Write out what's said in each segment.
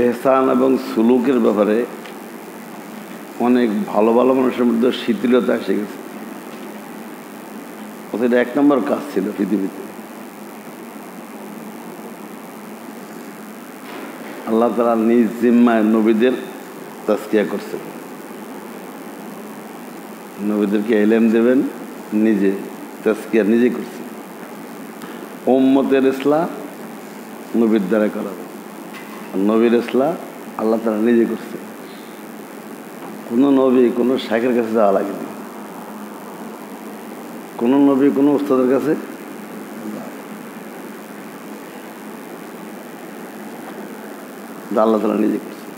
এহসান এবং সুলুকের ব্যাপারে অনেক ভালো ভালো মানুষের মধ্যে শিথিলতা এসে গেছে। এটা 1 নম্বর কাজ ছিল পৃথিবীতে। আল্লাহ তাআলা নিজ জিম্মায় নবীদের তাজকিয়া করছেন, নবীদেরকে ইলম দেবেন, নিজে তাজকিয়া নিজে করছেন। উম্মতের ইসলাহ নবীর দ্বারা করাবে, নবীর ইসলাহ আল্লাহ তাআলা নিজে করছেন। কোনো নবী কোনো শাইখের কাছে যাওয়া লাগেনি, কোনো নবী কোনো উস্তাদের কাছে আল্লাহ তাআলা নিজে করছেন,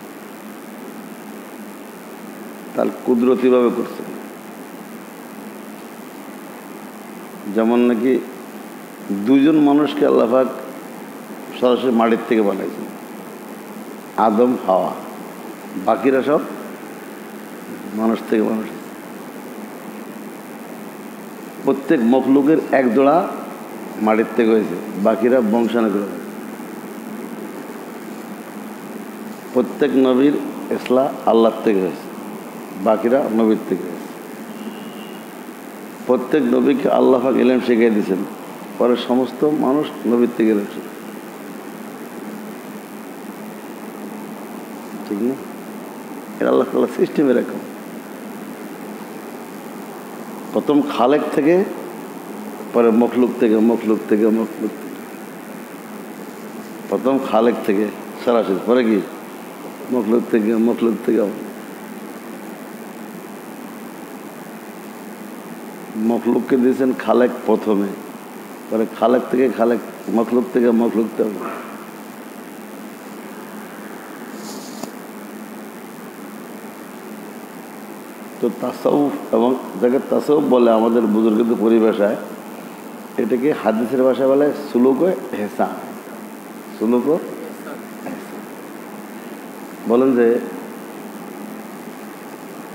তার কুদরতিভাবে করছেন। যেমন নাকি 2 জন মানুষকে আল্লাহ পাক সরাসরি মাটির থেকে বানাইছেন, আদম হাওয়া, বাকিরা সব মানুষ থেকে মানুষ। প্রত্যেক মখলুকের 1 জোড়া মাটির থেকে হয়েছে, বাকিরা বংশানুক্রমে। প্রত্যেক নবীর ইসলাহ আল্লাহর থেকে হয়েছে, বাকিরা নবীর থেকে হয়েছে। প্রত্যেক নবীকে আল্লাহ পাক ইলম শিখিয়ে দিয়েছেন, পরে সমস্ত মানুষ নবীর থেকে ইলম শিখে। ঠিক না? এটা আল্লাহ তাআলার সিস্টেম এরকম। প্রথম খালেক থেকে, পরে মখলুক থেকে, মখলুক থেকে মখলুক থেকে। প্রথম খালেক থেকে সরাসরি, পরে কি মখলুক থেকে, মখলুক থেকে। মখলুককে দিয়েছেন খালেক প্রথমে, পরে খালেক থেকে খালেক, মখলুক থেকে মখলুক থেকে। তো তাসাউফ, এবং যাকে তাসাউফ বলে আমাদের বুজুর্গদের পরিভাষায়, এটাকে হাদিসের ভাষায় বলে সুলুক ও ইহসান। সুলুক ও ইহসান বলেন যে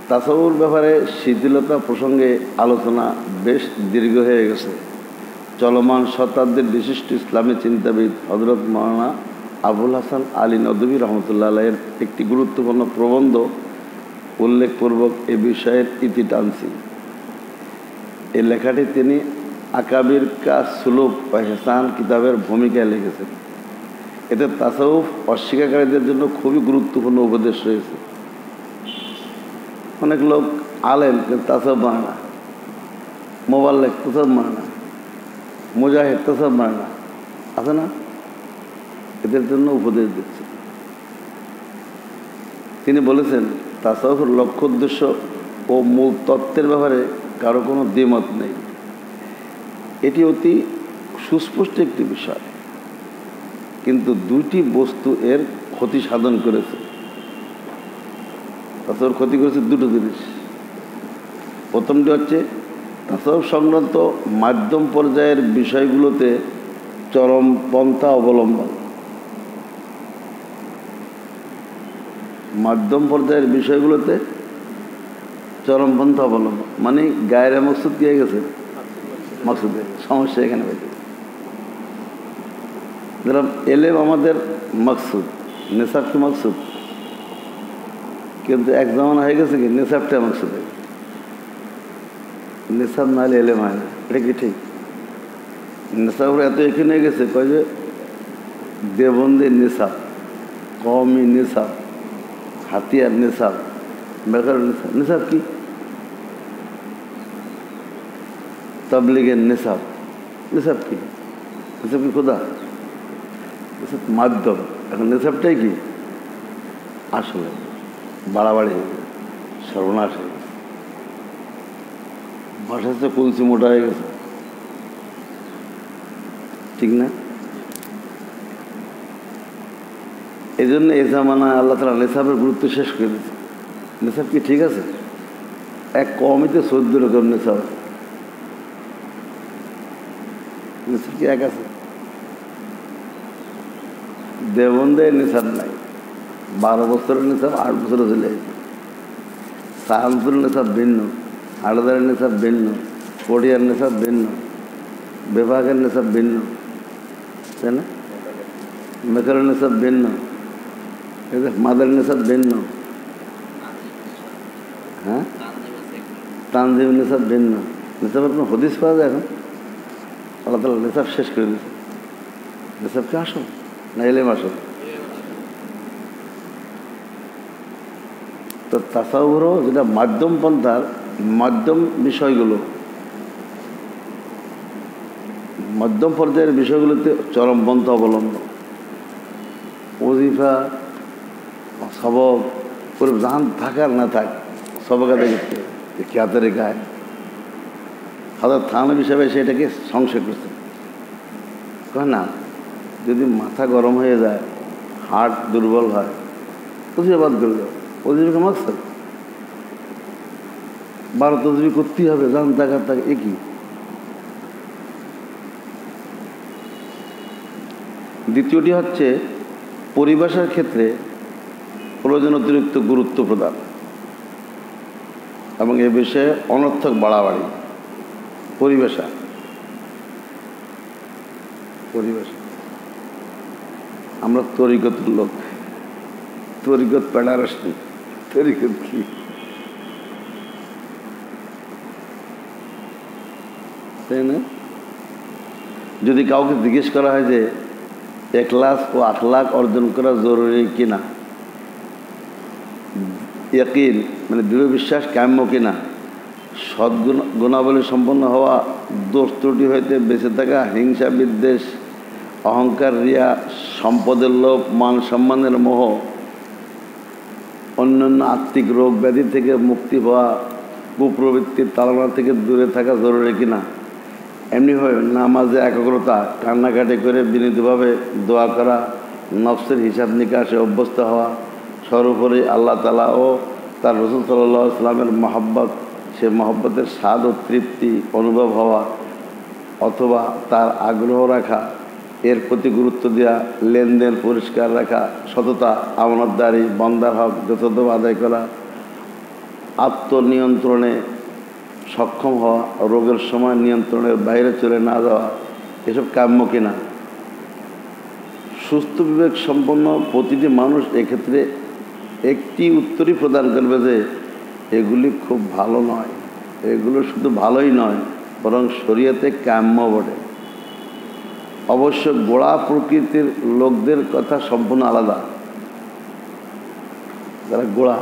তাসাউফের ব্যাপারে শিথিলতা প্রসঙ্গে আলোচনা বেশ দীর্ঘ হয়ে গেছে। চলমান শতাব্দীর বিশিষ্ট ইসলামী চিন্তাবিদ হযরত মাওলানা আবুল হাসান আলী নদভী রহমতুল্লাহ আলাইহির একটি গুরুত্বপূর্ণ প্রবন্ধ উল্লেখপূর্বক এ বিষয়ের ইতি টানছি। এই লেখাটি তিনি আকাবির কা সুলুক ও ইহসান কিতাবের ভূমিকায় লিখেছেন। এতে তাসাউফ অস্বীকারীদের জন্য খুবই গুরুত্বপূর্ণ উপদেশ রয়েছে। অনেক লোক আলেম কিন্তু তাসাউফ মানে না, মোবাল্লেগ তাসাউফ মানে না, মুজাহিদ তাসাউফ মানে না, আছে না? এদের জন্য উপদেশ দিচ্ছে। তিনি বলেছেন, তাসাউফের লক্ষ্য উদ্দেশ্য ও মূল তত্ত্বের ব্যাপারে কারো কোনো দ্বিমত নেই। এটি অতি সুস্পষ্ট একটি বিষয়, কিন্তু 2টি বস্তু এর ক্ষতি সাধন করেছে। তাসাউফ ক্ষতি করেছে 2টো জিনিস। প্রথমটি হচ্ছে তাসাউফ সংক্রান্ত মাধ্যম পর্যায়ের বিষয়গুলোতে চরম পন্থা অবলম্বন। মাধ্যম পর্যায়ের বিষয়গুলোতে চরমপন্থা অবলম্বন মানে গায়ের মকসুদ কি হয়ে গেছে, মকসুদের সমস্যা এখানে হয়েছে। ধরুন এলেম আমাদের মকসুদ, নেশাব কি মকসুদ, কিন্তু এক জমানা হয়ে গেছে কি নেশাবটা মকসুদ হয়ে গেছে। নেশাব না হলে এলেম হয় না, এটা কি ঠিক? নেশাবরা এত এখানে হয়ে গেছে, কয় যে দেবন্দের নেশাব, কওমি নেশাব, হাতিয়ার নেশাব, বেকার নেশাব। নেশাব কি? তাবলীগের নেশাব। নেশাব কি? নেশাব কি খোদা? নেশাব মাধ্যম। এখন নেশাবটাই কি আসলে বাড়াবাড়ি হয়ে গেছে, সর্বনাশ হয়ে গেছে। ভাষা তো কলসি মোটা হয়ে গেছে, ঠিক না? এই জন্য এই জামানায় আল্লাহ তাআলা নেশাবের গুরুত্ব শেষ করে দিয়েছে। নেশাব কি ঠিক আছে? এক কওমিতে 14 রকম নেশাব আছে। নেশাব কি এক আছে? দেবন্দে নেশাব নাই, 12 বছরের নেশাব 8 বছরে চলে গেছে। সাহানপুরের নেশাব ভিন্ন, হাটদারের নেশাব ভিন্ন, পটিয়ার নেশাব ভিন্ন, বিভাগের নেশাব ভিন্ন, তাই না? মেকারের নেশাব ভিন্ন। মাদারিনেসাদ ভিন্ন, হ্যাঁ তানজিম নেসাব ভিন্ন। নেসাবের কোনো হদিস পাওয়া যায় এখন? আল্লাহ তাআলা নেসাব শেষ করে দিয়েছে। নেসাবকে আসল না এলেম আসল? তো তাসাউরও যেটা মাধ্যম পন্থার মাধ্যম বিষয়গুলো, মধ্যম পর্যায়ের বিষয়গুলোতে চরমপন্থা অবলম্বন, ওজিফা সবক করে জান থাকার না থাক সবকা দেখতে क्या तरीका है। हजरत थानवी साहब সেটাকে সংক্ষেপ করছে, কয় না যদি মাথা গরম হয়ে যায়, হার্ট দুর্বল হয়, ওজিফা বাদ করে দাও। ওজিফাকে মাকসাদ 12 তসবিহ করতেই হবে, জান থাকার থাকে একই। দ্বিতীয়টি হচ্ছে পরিভাষার ক্ষেত্রে প্রয়োজন অতিরিক্ত গুরুত্ব প্রদান এবং এ বিষয়ে অনর্থক বাড়াবাড়ি। পরিভাষা আমরা তরিকতের লোক, তরিকত প্যাডারসনি, তরিকত কি? তাই না? যদি কাউকে জিজ্ঞেস করা হয় যে ইখলাস ও আখলাক অর্জন করা জরুরি কিনা, ইয়াকিন মানে দৃঢ় বিশ্বাস কাম্য কিনা, গুণাবলী সম্পন্ন হওয়া, দোষ ত্রুটি হইতে বেঁচে থাকা, হিংসা বিদ্বেষ অহংকার রিয়া, সম্পদের লোভ, মান সম্মানের মোহ, অন্যান্য আত্মিক রোগ ব্যাধি থেকে মুক্তি পাওয়া, কুপ্রবৃত্তির তাড়না থেকে দূরে থাকা জরুরি কিনা, এমনিভাবে নামাজে একাগ্রতা, কান্নাকাটি করে বিনীতভাবে দোয়া করা, নফসের হিসাব নিকাশে অভ্যস্ত হওয়া, সর্বোপরি আল্লাহ তাআলা ও তার রাসূল সাল্লাল্লাহু আলাইহি ওয়াসাল্লামের মহব্বত, সে মহব্বতের স্বাদ ও তৃপ্তি অনুভব হওয়া অথবা তার আগ্রহ রাখা, এর প্রতি গুরুত্ব দেওয়া, লেনদেন পরিষ্কার রাখা, সততা, আমানতদারি, বন্দার হক যথাযথভাবে আদায় করা, আত্মনিয়ন্ত্রণে সক্ষম হওয়া, রোগের সময় নিয়ন্ত্রণের বাইরে চলে না যাওয়া, এসব কাম্য কিনা। সুস্থ বিবেক সম্পন্ন প্রতিটি মানুষ এক্ষেত্রে একটি উত্তরই প্রদান করবে যে এগুলি খুব ভালো নয়, এগুলো শুধু ভালোই নয় বরং শরীয়তে কাম্য বটে। অবশ্য গোড়া প্রকৃতির লোকদের কথা সম্পূর্ণ আলাদা। যারা গোড়া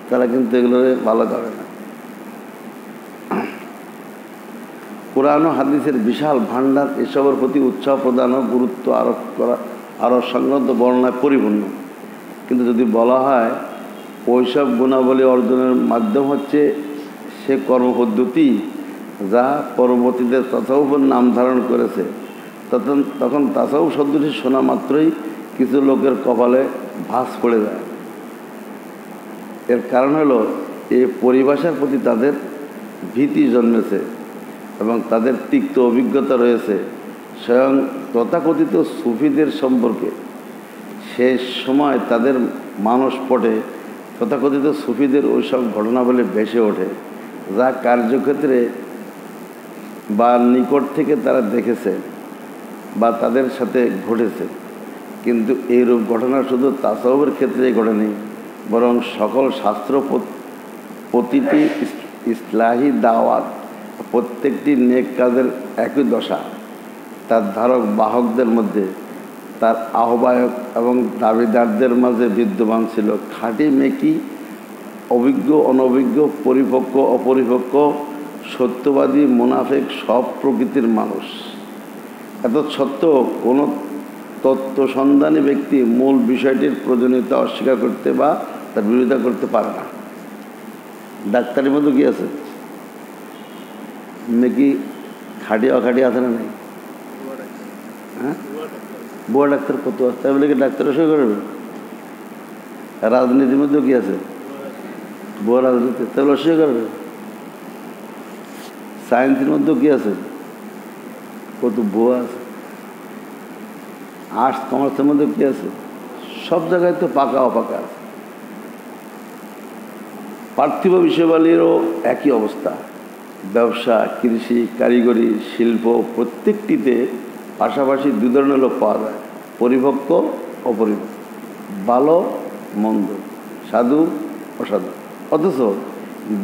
তারা কিন্তু এগুলো ভালো করে না। কোরআন ও হাদিসের বিশাল ভাণ্ডার এসবের প্রতি উৎসাহ প্রদান ও গুরুত্ব আরোপ করা আরও সংক্রান্ত বর্ণনায় পরিপূর্ণ। কিন্তু যদি বলা হয় ওইসব গুণাবলী অর্জনের মাধ্যম হচ্ছে সে কর্মপদ্ধতি যা পরবর্তীতে তাসাউফের নাম ধারণ করেছে, তখন তাসাউফ শব্দটি শোনা মাত্রই কিছু লোকের কপালে ভাঁজ পড়ে যায়। এর কারণ হলো এই পরিভাষার প্রতি তাদের ভীতি জন্মেছে এবং তাদের তিক্ত অভিজ্ঞতা রয়েছে স্বয়ং তথাকথিত সুফিদের সম্পর্কে। শেষ সময় তাদের মানসপটে তথাকথিত সুফিদের ওইসব ঘটনাবলী ভেসে ওঠে যা কার্যক্ষেত্রে বা নিকট থেকে তারা দেখেছে বা তাদের সাথে ঘটেছে। কিন্তু এইরূপ ঘটনা শুধু তাসাউফের ক্ষেত্রেই ঘটেনি, বরং সকল শাস্ত্র, প্রতিটি ইসলাহি দাওয়াত, প্রত্যেকটি নেক কাজের একই দশা তার ধারক বাহকদের মধ্যে, তার আহ্বায়ক এবং দাবিদারদের মাঝে বিদ্যমান ছিল। খাঁটি মেকি, অভিজ্ঞ অনভিজ্ঞ, পরিপক্ক অপরিপক্ক, সত্যবাদী মুনাফেক, সব প্রকৃতির মানুষ। এত সত্ত্বেও কোনো তত্ত্বসন্ধানী ব্যক্তি মূল বিষয়টির প্রয়োজনীয়তা অস্বীকার করতে বা তার বিরোধিতা করতে পারে না। ডাক্তারের মধ্যে কি আছে? মেকি খাঁটি অখাঁটি আছে না নেই? হ্যাঁ, বুয়া ডাক্তার কত আছে, তাই বলে কি ডাক্তার অস্বীকার করবে? রাজনীতির মধ্যেও কি আছে? বুয়া রাজনীতি, তাই বলে অস্বীকার করবে? সায়েন্সের মধ্যেও কি আছে? কত বুয়া আছে। আর্টস কমার্সের মধ্যে কি আছে? সব জায়গায় তো পাকা অপাকা আছে। পার্থিব বিষয়বালীরও একই অবস্থা। ব্যবসা, কৃষি, কারিগরি, শিল্প প্রত্যেকটিতে পাশাপাশি দুই ধরনের লোক পাওয়া যায়, পরিপক্ক অপরিপক্ক, ভালো মন্দ, সাধু অসাধু। অথচ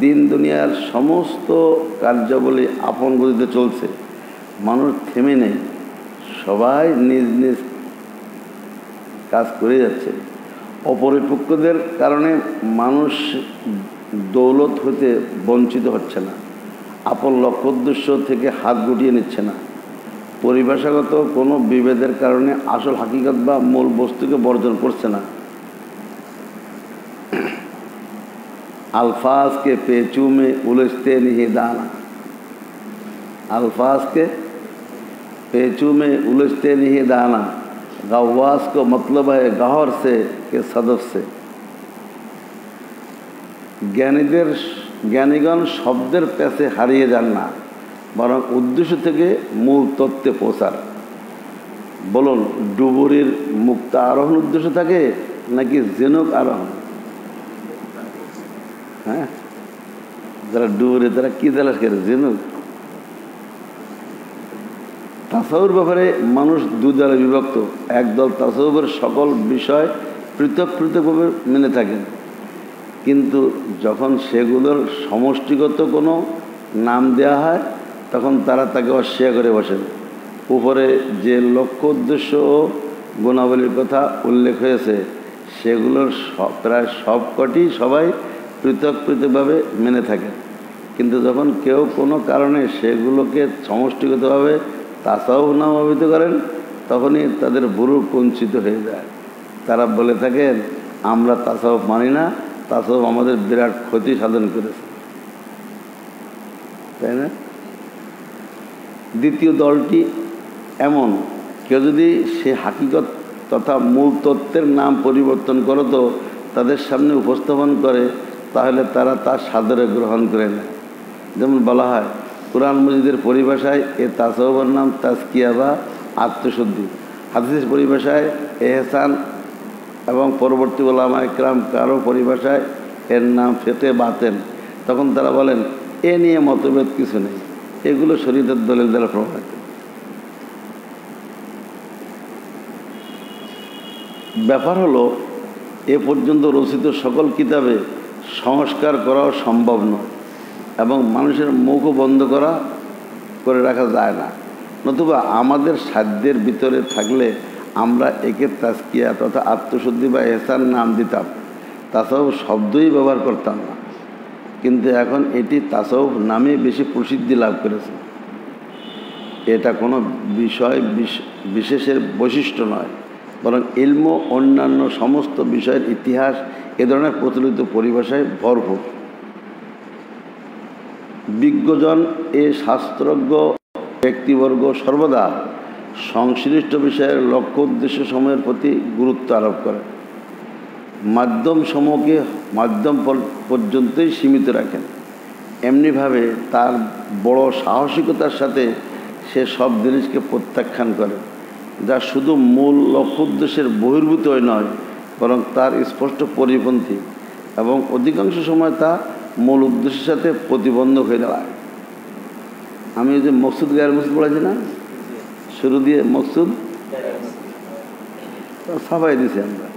দিন দুনিয়ার সমস্ত কার্যাবলী আপন গতিতে চলছে, মানুষ থেমে নেই, সবাই নিজ নিজ কাজ করে যাচ্ছে। অপরিপক্কদের কারণে মানুষ দৌলত হতে বঞ্চিত হচ্ছে না, আপন লক্ষ্য উদ্দেশ্য থেকে হাত গুটিয়ে নিচ্ছে না, পরিভাষাগত কোনো বিভেদের কারণে আসল হাকিকত বা মূল বস্তুকে বর্জন করছে না। अल्फाज के पेचू में उलझते नहीं दाना, अल्फाज के पेचू में उलझते नहीं दाना, गवास को मतलब है गहर से के सदफ से। জ্ঞানীগণ শব্দের পেছে হারিয়ে যান না, বরং উদ্দেশ্য থেকে মূল তত্ত্বে পৌঁছার। বলুন, ডুবুরির মুক্তা আরোহণ উদ্দেশ্য থাকে নাকি জেনুক আরোহণ? হ্যাঁ, যারা ডুবুরি তারা কি তালাশ করে? জেনুক। তাসাউর ব্যাপারে মানুষ দু দলে বিভক্ত। একদল তাসাউফের সকল বিষয় পৃথক পৃথকভাবে মেনে থাকেন, কিন্তু যখন সেগুলোর সমষ্টিগত কোনো নাম দেওয়া হয় তখন তারা তাকে অস্বীকার করে বসেন। উপরে যে লক্ষ্য উদ্দেশ্য ও গুণাবলীর কথা উল্লেখ হয়েছে সেগুলোর প্রায় সবকটি সবাই পৃথক পৃথকভাবে মেনে থাকেন, কিন্তু যখন কেউ কোনো কারণে সেগুলোকে সমষ্টিগতভাবে তাসাউফ নাম অভিহিত করেন তখনই তাদের ভুরু কুঞ্চিত হয়ে যায়। তারা বলে থাকেন, আমরা তাসাউফ মানি না, তাসাউফ আমাদের বিরাট ক্ষতি সাধন করেছে, তাই না? দ্বিতীয় দলটি এমন, কেউ যদি সে হাকিকত তথা মূল তত্ত্বের নাম পরিবর্তন করতো তাদের সামনে উপস্থাপন করে, তাহলে তারা তার সাদরে গ্রহণ করে নেয়। যেমন বলা হয় কুরআন মজিদের পরিভাষায় এ তাসাউফের নাম তাজকিয়া বা আত্মশুদ্ধি, হাদিসের পরিভাষায় এহসান এবং পরবর্তী উলামা ইকরাম কারো পরিভাষায় এর নাম ফিকহে বাতেন। তখন তারা বলেন এ নিয়ে মতভেদ কিছু নেই, এগুলো শরীয়তের দলিল দ্বারা প্রমাণিত। ব্যাপার হলো, এ পর্যন্ত রচিত সকল কিতাবে সংস্কার করাও সম্ভব নয় এবং মানুষের মুখও বন্ধ করে রাখা যায় না, নতুবা আমাদের সাধ্যের ভিতরে থাকলে আমরা একে তাজকিয়া তথা আত্মশুদ্ধি বা এহসান নাম দিতাম, তাসাউফ শব্দই ব্যবহার করতাম না। কিন্তু এখন এটি তাসাউফ নামে বেশি প্রসিদ্ধি লাভ করেছে। এটা কোনো বিষয় বিশেষের বৈশিষ্ট্য নয়, বরং ইলম ও অন্যান্য সমস্ত বিষয়ের ইতিহাস এ ধরনের প্রচলিত পরিভাষায় ভরপুর। বিজ্ঞজন এ শাস্ত্রজ্ঞ ব্যক্তিবর্গ সর্বদা সংশ্লিষ্ট বিষয়ের লক্ষ্য উদ্দেশ্য সমূহের প্রতি গুরুত্ব আরোপ করে, মাধ্যম সমূহকে মাধ্যম পর্যন্তই সীমিত রাখেন। এমনিভাবে তার বড় সাহসিকতার সাথে সে সব জিনিসকে প্রত্যাখ্যান করে যা শুধু মূল লক্ষ্য উদ্দেশ্যের বহির্ভূতই নয়, বরং তার স্পষ্ট পরিপন্থী, এবং অধিকাংশ সময় তা মূল উদ্দেশ্যের সাথে প্রতিবন্ধক হয়ে দাঁড়ায়। আমি যে মকসুদ গায়ের মকসুদ পড়াইছি না, শুরু দিয়ে মকসুদ সাফাই দিছি আমরা।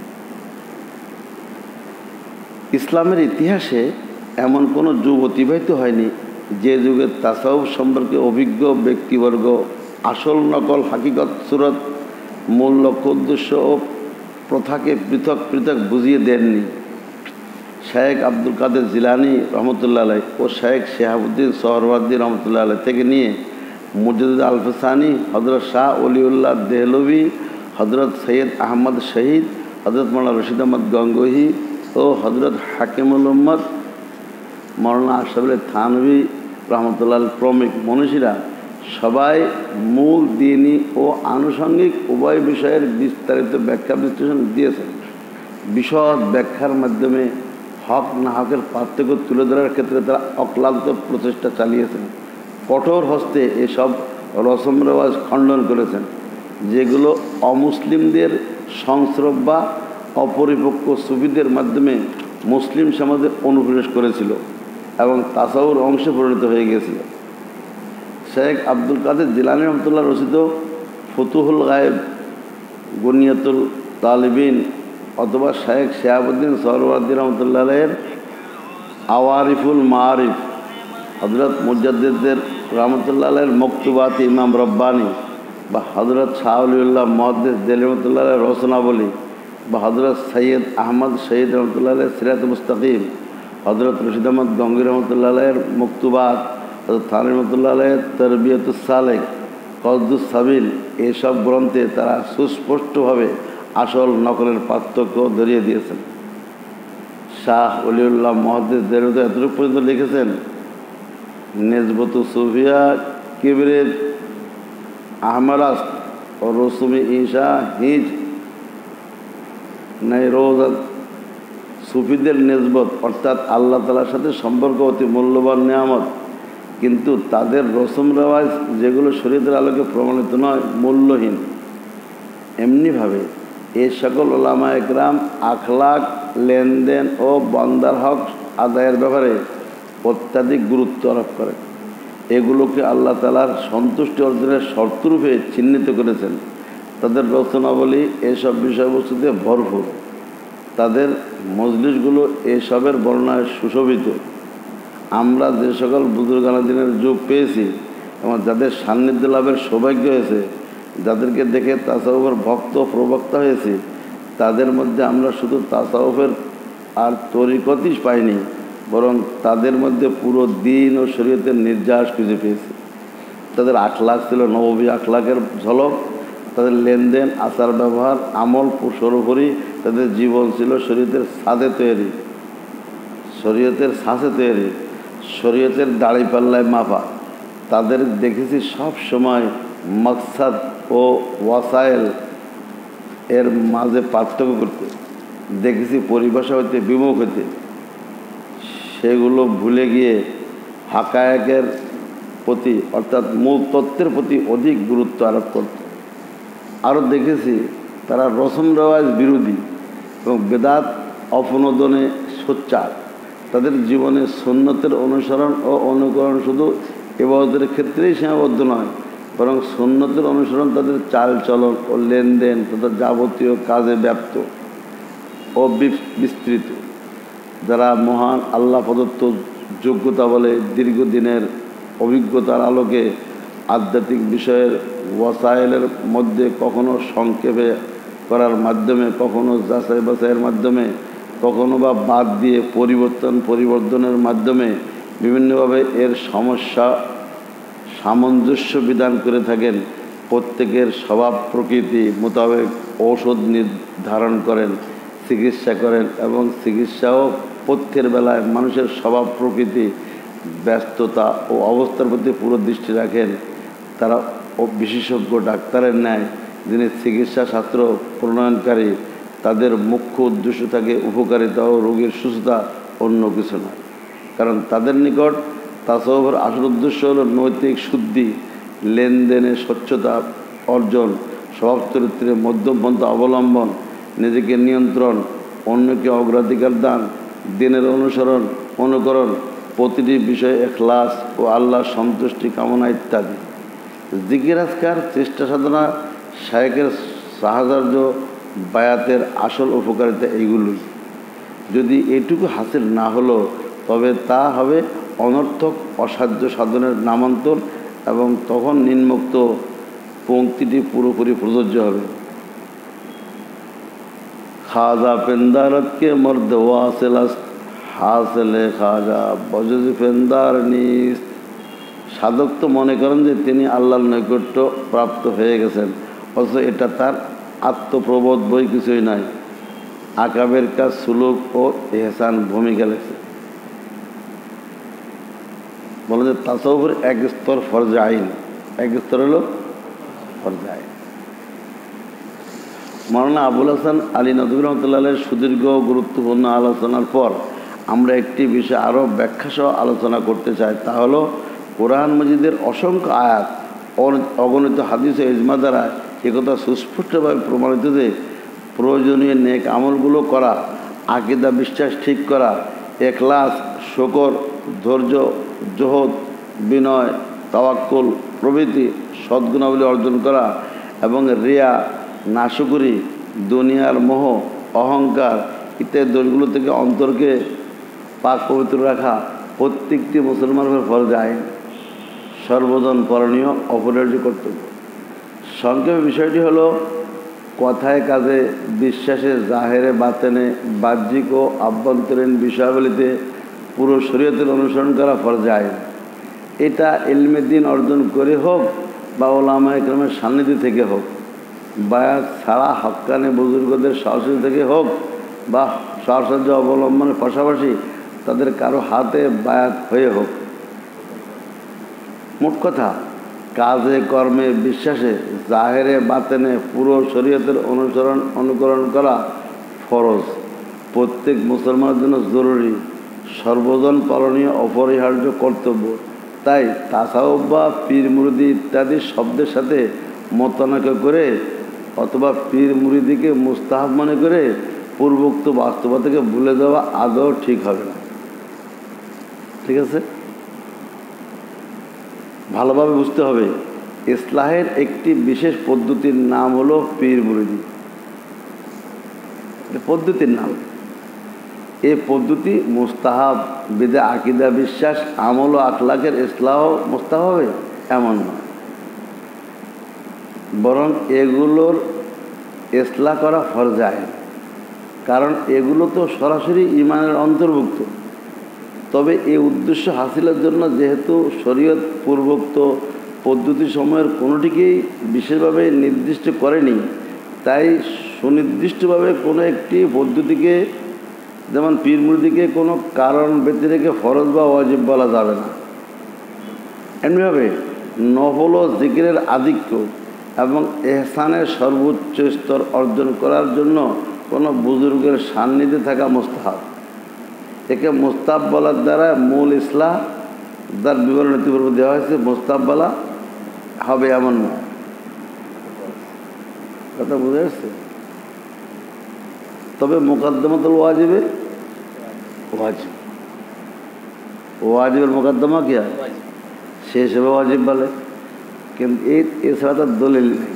ইসলামের ইতিহাসে এমন কোনো যুগ অতিবাহিত হয়নি যে যুগে তাসাউফ সম্পর্কে অভিজ্ঞ ব্যক্তিবর্গ আসল নকল হাকিকত সুরত মূল লক্ষ্য উদ্দেশ্য ও প্রথাকে পৃথক পৃথক বুঝিয়ে দেননি। শেখ আব্দুল কাদের জিলানি রহমতুল্লাহ আলাই ও শেখ শেহাবুদ্দিন সোহরওয়ার্দী রহমতুল্লাহ আলাই থেকে নিয়ে মুজাদ্দিদ আল-ফসানি, হজরত শাহ অলিউল্লাহ দেহলভি, হজরত সৈয়দ আহমদ শহীদ, হজরত মৌলানা রশিদ আহমদ গঙ্গোহী ও হজরত হাকিমুল উম্মত মৌলানা আশরাফ আলী থানভী রহমতুল্লাহ প্রমুখ মনীষীরা সবাই মূল দ্বীনি ও আনুষঙ্গিক উভয় বিষয়ের বিস্তারিত ব্যাখ্যা বিশ্লেষণ দিয়েছেন। বিশদ ব্যাখ্যার মাধ্যমে হক না হকের পার্থক্য তুলে ধরার ক্ষেত্রে তারা অক্লান্ত প্রচেষ্টা চালিয়েছেন। কঠোর হস্তে এসব রসম রেওয়াজ খণ্ডন করেছেন যেগুলো অমুসলিমদের সংস্রব বা অপরিপক্ক সুফিদের মাধ্যমে মুসলিম সমাজে অনুপ্রবেশ করেছিল এবং তাসাউর অংশে পরিণত হয়ে গিয়েছিল। শেখ আব্দুল কাদের জিলানী রহমতুল্লাহ রচিত ফুতুহুল গায়েব, গুনিয়াতুল তালিবিন অথবা শেখ শিহাবুদ্দিন সরওয়ার্দী রহমতুল্লাহ আলাইহির আওয়ারিফুল মারিফ, হযরত মুজাদ্দিদের রহমতুল্লাহ আলাইহির মকতুবাত ইমাম রব্বানি, বা হযরত শাহ ওলিউল্লাহ মুহাদ্দিস দেলভী রহমতুল্লাহ আলাইহির রচনাবলী, বা হযরত সৈয়দ আহমদ শহীদ রহমতুল্লাহ আলাইহির সিরাতুল মুস্তাকিম, হযরত রশিদ আহমদ গঙ্গোহী রহমতুল্লাহ আলাইহির মকতুবাত, হযরত থানভী রহমতুল্লাহ আলাইহির তারবিয়াতুস সালেক, কসদুস সাবিল, এইসব গ্রন্থে তারা সুস্পষ্টভাবে আসল নকলের পার্থক্য ধরিয়ে দিয়েছেন। শাহ ওলিউল্লাহ মুহাদ্দিস দেলভী এতটুকু পর্যন্ত লিখেছেন, নেজবতু সুফিয়া কিবরিত আহমারাস ও রসুমি ঈশা হিজ নাইরোজাত। সুফিদের নেজবত অর্থাৎ আল্লাহ তাআলার সাথে সম্পর্ক অতি মূল্যবান নিয়ামত, কিন্তু তাদের রসম রেওয়াজ যেগুলো শরীয়তের আলোকে প্রমাণিত নয়, মূল্যহীন। এমনিভাবে এই সকল ওলামা একরাম আখলাক, লেনদেন ও বান্দার হক আদায়ের ব্যাপারে অত্যাধিক গুরুত্ব আরোপ করেন। এগুলোকে আল্লাহ তাআলার সন্তুষ্টি অর্জনের শর্তরূপে চিহ্নিত করেছেন। তাদের রচনাবলী এসব বিষয়বস্তুতে ভরপুর। তাদের মজলিসগুলো এসবের বর্ণনায় সুশোভিত। আমরা যে সকল বুজুর্গানা দিনের যুগ পেয়েছি এবং যাদের সান্নিধ্য লাভের সৌভাগ্য হয়েছে, যাদেরকে দেখে তাসাউফের ভক্ত প্রবক্তা হয়েছি, তাদের মধ্যে আমরা শুধু তাসাউফের আর তরিকতই পাইনি, বরং তাদের মধ্যে পুরো দিন ও শরীয়তের নির্যাস খুঁজে পেয়েছি। তাদের আখলাক ছিল নববী আখলাকের ঝলক, তাদের লেনদেন, আচার ব্যবহার, আমল সর্বোপরি তাদের জীবন ছিল শরীয়তের ছাদে তৈরি, শরীয়তের দাড়িপাল্লায় মাপা। তাদের দেখেছি সব সময় মকসাদ ও ওয়াসাইল এর মাঝে পার্থক্য করতে, দেখেছি পরিভাষা হইতে বিমুখ হইতে, সেগুলো ভুলে গিয়ে হাকায়েকের প্রতি অর্থাৎ মূল তত্ত্বের প্রতি অধিক গুরুত্ব আরোপ করত। আরও দেখেছি তারা রসম রেওয়াজ বিরোধী এবং বেদাত অপনোদনে সোচ্চার। তাদের জীবনে সুন্নতের অনুসরণ ও অনুকরণ শুধু ইবাদতের ক্ষেত্রেই সীমাবদ্ধ নয়, বরং সুন্নতের অনুসরণ তাদের চালচলন ও লেনদেন তথা যাবতীয় কাজে ব্যাপ্ত ও বিস্তৃত। যারা মহান আল্লাহ প্রদত্ত যোগ্যতা বলে দীর্ঘদিনের অভিজ্ঞতার আলোকে আধ্যাত্মিক বিষয়ের ওয়াসাইলের মধ্যে কখনো সংক্ষেপে করার মাধ্যমে, কখনো যাচাই বাছাইয়ের মাধ্যমে, কখনো বা বাদ দিয়ে পরিবর্তনের মাধ্যমে বিভিন্নভাবে এর সমস্যা সামঞ্জস্য বিধান করে থাকেন। প্রত্যেকের স্বভাব প্রকৃতি মোতাবেক ঔষধ নির্ধারণ করেন, চিকিৎসা করেন এবং চিকিৎসাও পথ্যের বেলায় মানুষের স্বভাব প্রকৃতি, ব্যস্ততা ও অবস্থার প্রতি পুরো দৃষ্টি রাখেন। তারা বিশেষজ্ঞ ডাক্তারের ন্যায় যিনি চিকিৎসা শাস্ত্র প্রণয়নকারী, তাদের মুখ্য উদ্দেশ্য থাকে উপকারিতা ও রোগীর সুস্থতা, অন্য কিছু নয়। কারণ তাদের নিকট তাসাউফের আসল উদ্দেশ্য হল নৈতিক শুদ্ধি, লেনদেনে স্বচ্ছতা অর্জন, স্বভাব চরিত্রে মধ্যমপন্থা অবলম্বন, নিজেকে নিয়ন্ত্রণ, অন্যকে অগ্রাধিকার দান, দিনের অনুকরণ, প্রতিটি বিষয়ে ইখলাস ও আল্লাহর সন্তুষ্টি কামনা ইত্যাদি। জিকির আজকার, চেষ্টা সাধনা, শায়েখের সাহায্য, বায়াতের আসল উপকারিতা এইগুলোই। যদি এটুকু হাসিল না হলো তবে তা হবে অনর্থক অসাধ্য সাধনের নামান্তর, এবং তখন নিম্নোক্ত পংক্তিটি পুরোপুরি প্রযোজ্য হবে। খাজা পেন্দারত কে মর্দ ওয়াসিল হাসিলে খাজা বজজ পেন্দার নিস। সাধক তো মনে করেন যে তিনি আল্লাহর নৈকট্য প্রাপ্ত হয়ে গেছেন, অথচ এটা তার আত্মপ্রবোধ বই কিছুই নাই। আকাবের কাজ সুলুক ও এহসান ভূমিকা লেগেছে। বলে যে তাসাউফের এক স্তর ফরজে আইন, এক স্তর হলো ফরজে আইন। মাওলানা আবুল হাসান আলী নদভী রহমতুল্লাহের সুদীর্ঘ গুরুত্বপূর্ণ আলোচনার পর আমরা একটি বিষয় আরও ব্যাখ্যাসহ আলোচনা করতে চাই। তা হলো কোরআন মজিদের অসংখ্য আয়াত, অগণিত হাদিস ও ইজমা দ্বারা একথা সুস্পষ্টভাবে প্রমাণিত যে প্রয়োজনীয় নেক আমলগুলো করা, আকীদা বিশ্বাস ঠিক করা, ইখলাস, শুকর, ধৈর্য, জোহদ, বিনয়, তাওয়াক্কুল প্রভৃতি সদ্গুণাবলী অর্জন করা এবং রিয়া, নাশুকরি, দুনিয়ার মোহ অহংকার ইত্যাদি দোষগুলো থেকে অন্তরকে পাক পবিত্র রাখা প্রত্যেকটি মুসলমানের ফরজ আইন, সর্বজন করণীয় অপরিহার্য কর্তব্য। সংক্ষেপে বিষয়টি হলো কথায় কাজে বিশ্বাসে জাহেরে বাতেনে বাহ্যিক ও আভ্যন্তরীণ বিষয়াবলিতে পুরো শরীয়তের অনুসরণ করা ফরজ আইন। এটা ইলমে দ্বীন অর্জন করে হোক বা ওলামায়ে কেরামের সান্নিধ্য থেকে হোক, বায়াত ছাড়া হক্কানি বুজুর্গদের সহযোগী থেকে হোক বা সহসাহায্য অবলম্বনের পাশাপাশি তাদের কারো হাতে বায়াত হয়ে হোক। মোট কথা, কাজে কর্মে বিশ্বাসে জাহেরে বাতেনে পুরো শরীয়তের অনুকরণ করা ফরজ, প্রত্যেক মুসলমানের জন্য জরুরি, সর্বজন পালনীয় অপরিহার্য কর্তব্য। তাই তাসাউফ বা পীর মুরিদি ইত্যাদি শব্দের সাথে মতানৈক্য করে অথবা পীর মুরিদিকে মুস্তাহাব মনে করে পূর্বোক্ত বাস্তবতাকে ভুলে যাওয়া আদৌ ঠিক হবে না। ঠিক আছে, ভালোভাবে বুঝতে হবে। ইসলাহের একটি বিশেষ পদ্ধতির নাম হলো পীর মুরিদি, পদ্ধতির নাম। এই পদ্ধতি মুস্তাহাব, বিদে আকিদা বিশ্বাস আমল ও আখলাকের ইসলাহ মুস্তাহাব হবে এমন নয়, বরং এগুলোর ইসলাহ করা ফরজ আইন। কারণ এগুলো তো সরাসরি ঈমানের অন্তর্ভুক্ত। তবে এই উদ্দেশ্য হাসিলের জন্য যেহেতু শরীয়ত পূর্বোক্ত পদ্ধতিসমূহের কোনোটিকেই বিশেষভাবে নির্দিষ্ট করেনি, তাই সুনির্দিষ্টভাবে কোনো একটি পদ্ধতিকে, যেমন পীর মুরিদিকে, কোনো কারণ ব্যতি রেখে ফরজ বা ওয়াজিব বলা যাবে না। এমনিভাবে নফল ও জিকিরের আধিক্য এবং এহসানের সর্বোচ্চ স্তর অর্জন করার জন্য কোনো বুজুর্গের সান্নিধ্যে থাকা মুস্তাহাব। একে মুস্তাহাব বলার দ্বারা মূল ইসলাহ যার বিবরণ ইতিপূর্বে দেওয়া হয়েছে মুস্তাহাব বলা হবে এমন নয়। কথা বুঝে আসছে? তবে মুকদ্দমাতুল ওয়াজিবে ওয়াজিব, ওয়াজিবের মুকদ্দমা কি হয়, সে হিসেবে ওয়াজিব বলে, কিন্তু এছাড়া তার দলিল নেই।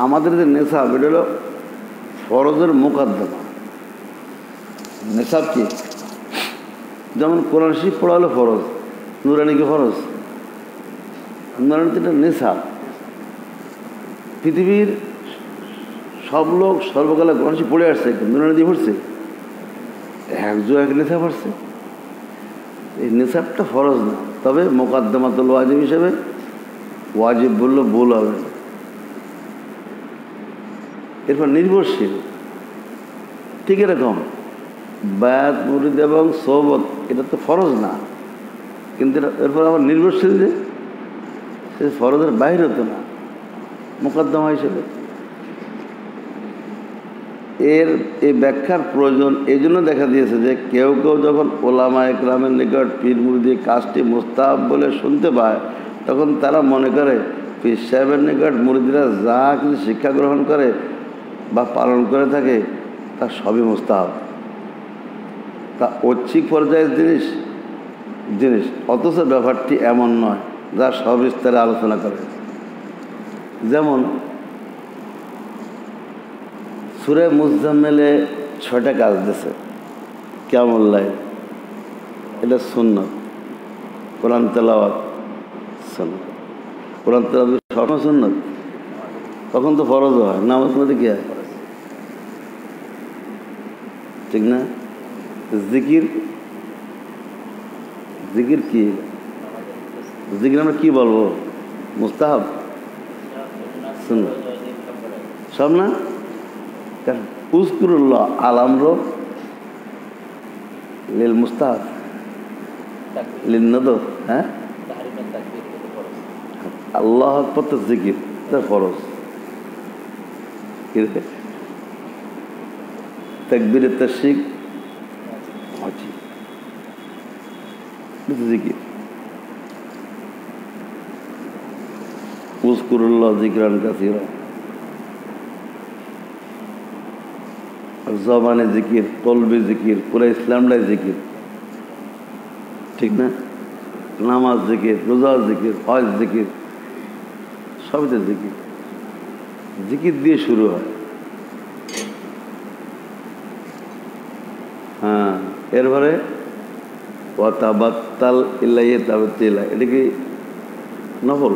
আমাদের যে নেশাব, এটা হলো ফরজের মুকদ্দমা। নেশাব কি? যেমন কোরআন শরীফ পড়া হলো ফরজ, নুরানি কি ফরজ? নুরানি তো এটা নেশাব। পৃথিবীর সব লোক সর্বকালে কোরআন শরীফ পড়ে আসছে, নুরানি দিয়ে পড়ছে, একজন এক নেশাব পড়ছে। এই নেশাবটা ফরজ না, তবে মুকদ্দমাতুল ওয়াজিব হিসেবে ওয়াজিব বললে ভুল হবে না। এরপর নির্ভরশীল, ঠিক এরকম বায়াত মুরিদ এবং সোহবত এটা তো ফরজ না, কিন্তু এরপর আবার নির্ভরশীল যে সে ফরজের বাইরে হতো না, মুকদ্দমা হিসেবে। এই ব্যাখ্যার প্রয়োজন এই জন্য দেখা দিয়েছে যে কেউ কেউ যখন ওলামায়ে কেরামের নিকট পীর মুরিদি কাজটি মুস্তাহাব বলে শুনতে পায়, তখন তারা মনে করে পীর সাহেবের নিকট মুরিদিরা যা কিছু শিক্ষা গ্রহণ করে বা পালন করে থাকে তা সবই মুস্তাহাব, তা ঐচ্ছিক পর্যায়ের জিনিস। অথচ ব্যাপারটি এমন নয়, যা সবিস্তারে আলোচনা করে। যেমন সূরা মুজাম্মিলে 6টা কাজ দিয়েছে কিয়ামুল লাইল, এটা সুন্নাত। কোরআন তেলাওয়াত সুন্নাত, কোরআন তেলাওয়াত সবসময় সুন্নাত, তখন তো ফরজ হয়, নামাজ মধ্যে কি হয়, ঠিক না? জিকির কি? জিকির আমরা কি বলবো, মুস্তাহাব সুন্নাত সব না? উযকুরুল্লাহ আল আমর লিল মুস্তাহাব লিন নাদর। হ্যাঁ, আল্লাহ আকবার তো জিকির, এটা ফরজ। তাকবীর তাশরিক ওয়াজিব, জিকির। উযকুরুল্লাহ যিকরান কাসীরা, জবানে জিকির, কলবে জিকির, পুরো ইসলামটাই জিকির, ঠিক না? নামাজ জিকির, রোজা জিকির, হজ জিকির, সবই তো জিকির। জিকির দিয়ে শুরু হয়। হ্যাঁ, এরপরে ও তাবাত্তাল ইল্লাইহি তাবাত্তিলা, এটা কি নফল?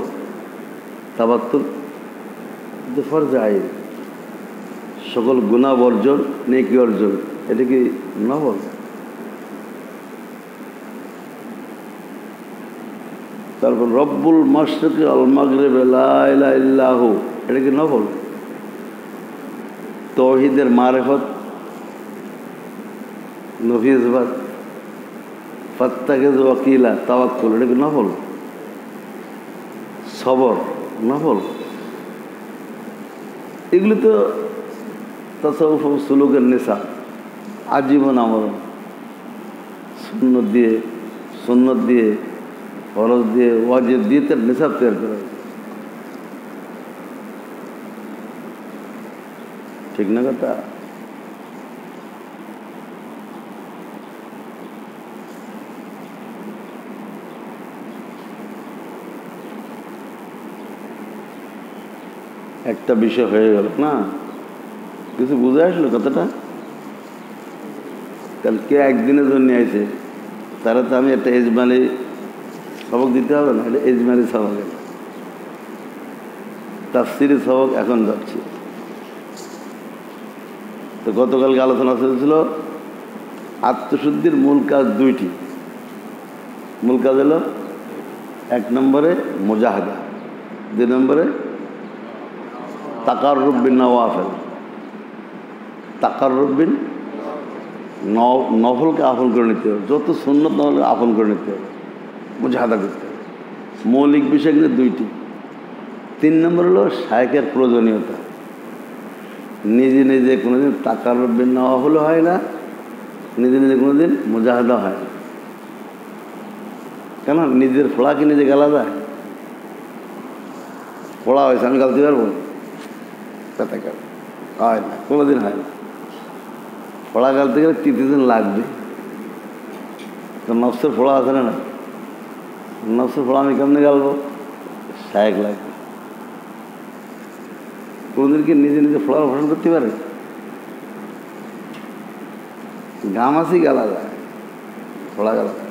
তাবাত্তুল ফরজ আইন, সকল গুনাহ বর্জন, নেকি অর্জন, এটা কি নফল? তারপর রব্বুল মাশরিকি ওয়াল মাগরিবি লা ইলাহা ইল্লাহু, এটা কি নফল? তাওহীদের মারিফত, নফি ইসবাত, ফাত্তাখিযু ওয়াকিলা, তাওয়াক্কুল, এটা কি নফল? সবর নফল। এগুলি তো তাসাউফ ও সুলুকের নিশা, আজীবন আমল, সুন্নত দিয়ে ফরজ দিয়ে ওয়াজিব দিয়ে তার নিসাব তৈরি করা হয়েছে। ঠিক না কথা? একটা বিষয় হয়ে গেল না, কিছু বুঝে আসলো কথাটা? কালকে একদিনের জন্য আইছে, তারা তো আমি একটা এজমালি সবক দিতে হবে না, এটা এজমালি সবক, তাফসিরি সবক এখন যাচ্ছি। তো গতকালকে আলোচনা চলছিল আত্মশুদ্ধির মূল কাজ দুইটি। মূল কাজ হলো 1 নম্বরে মুজাহাদা, 2 নম্বরে তাকাররুব বিন নওয়াফিল। তাকাররুব বিন নফলকে আপন করে নিতে হবে, যত সুন্নত নফলকে আপন করে নিতে হবে, মুজাহাদা করতে হবে। মৌলিক বিষয় কিন্তু দুইটি। 3 নম্বর হলো শায়েখের প্রয়োজনীয়তা। নিজে নিজে কোনোদিন তাকাররুব বিন নওয়াফিল হয় না, নিজে নিজে কোনোদিন মুজাহাদা হয় না। কেন? নিজের ফোড়া কি নিজে গালা যায়? ফোড়া হয়েছে, আমি গালতে পারবো? হয় না, কোনোদিন হয় না। ফোড়া গালতে গেলে 3 দিন লাগবে। তো নফসের ফোড়া আছে না? নফসের ফোড়া আমি কেমনে গালবো? শায়েক লাগবে। কোনোদিন কি নিজে নিজে ফোড়ার ভাষণ করতে পারে? গামাসি গালা যায়, ফোড়া গালা যায়।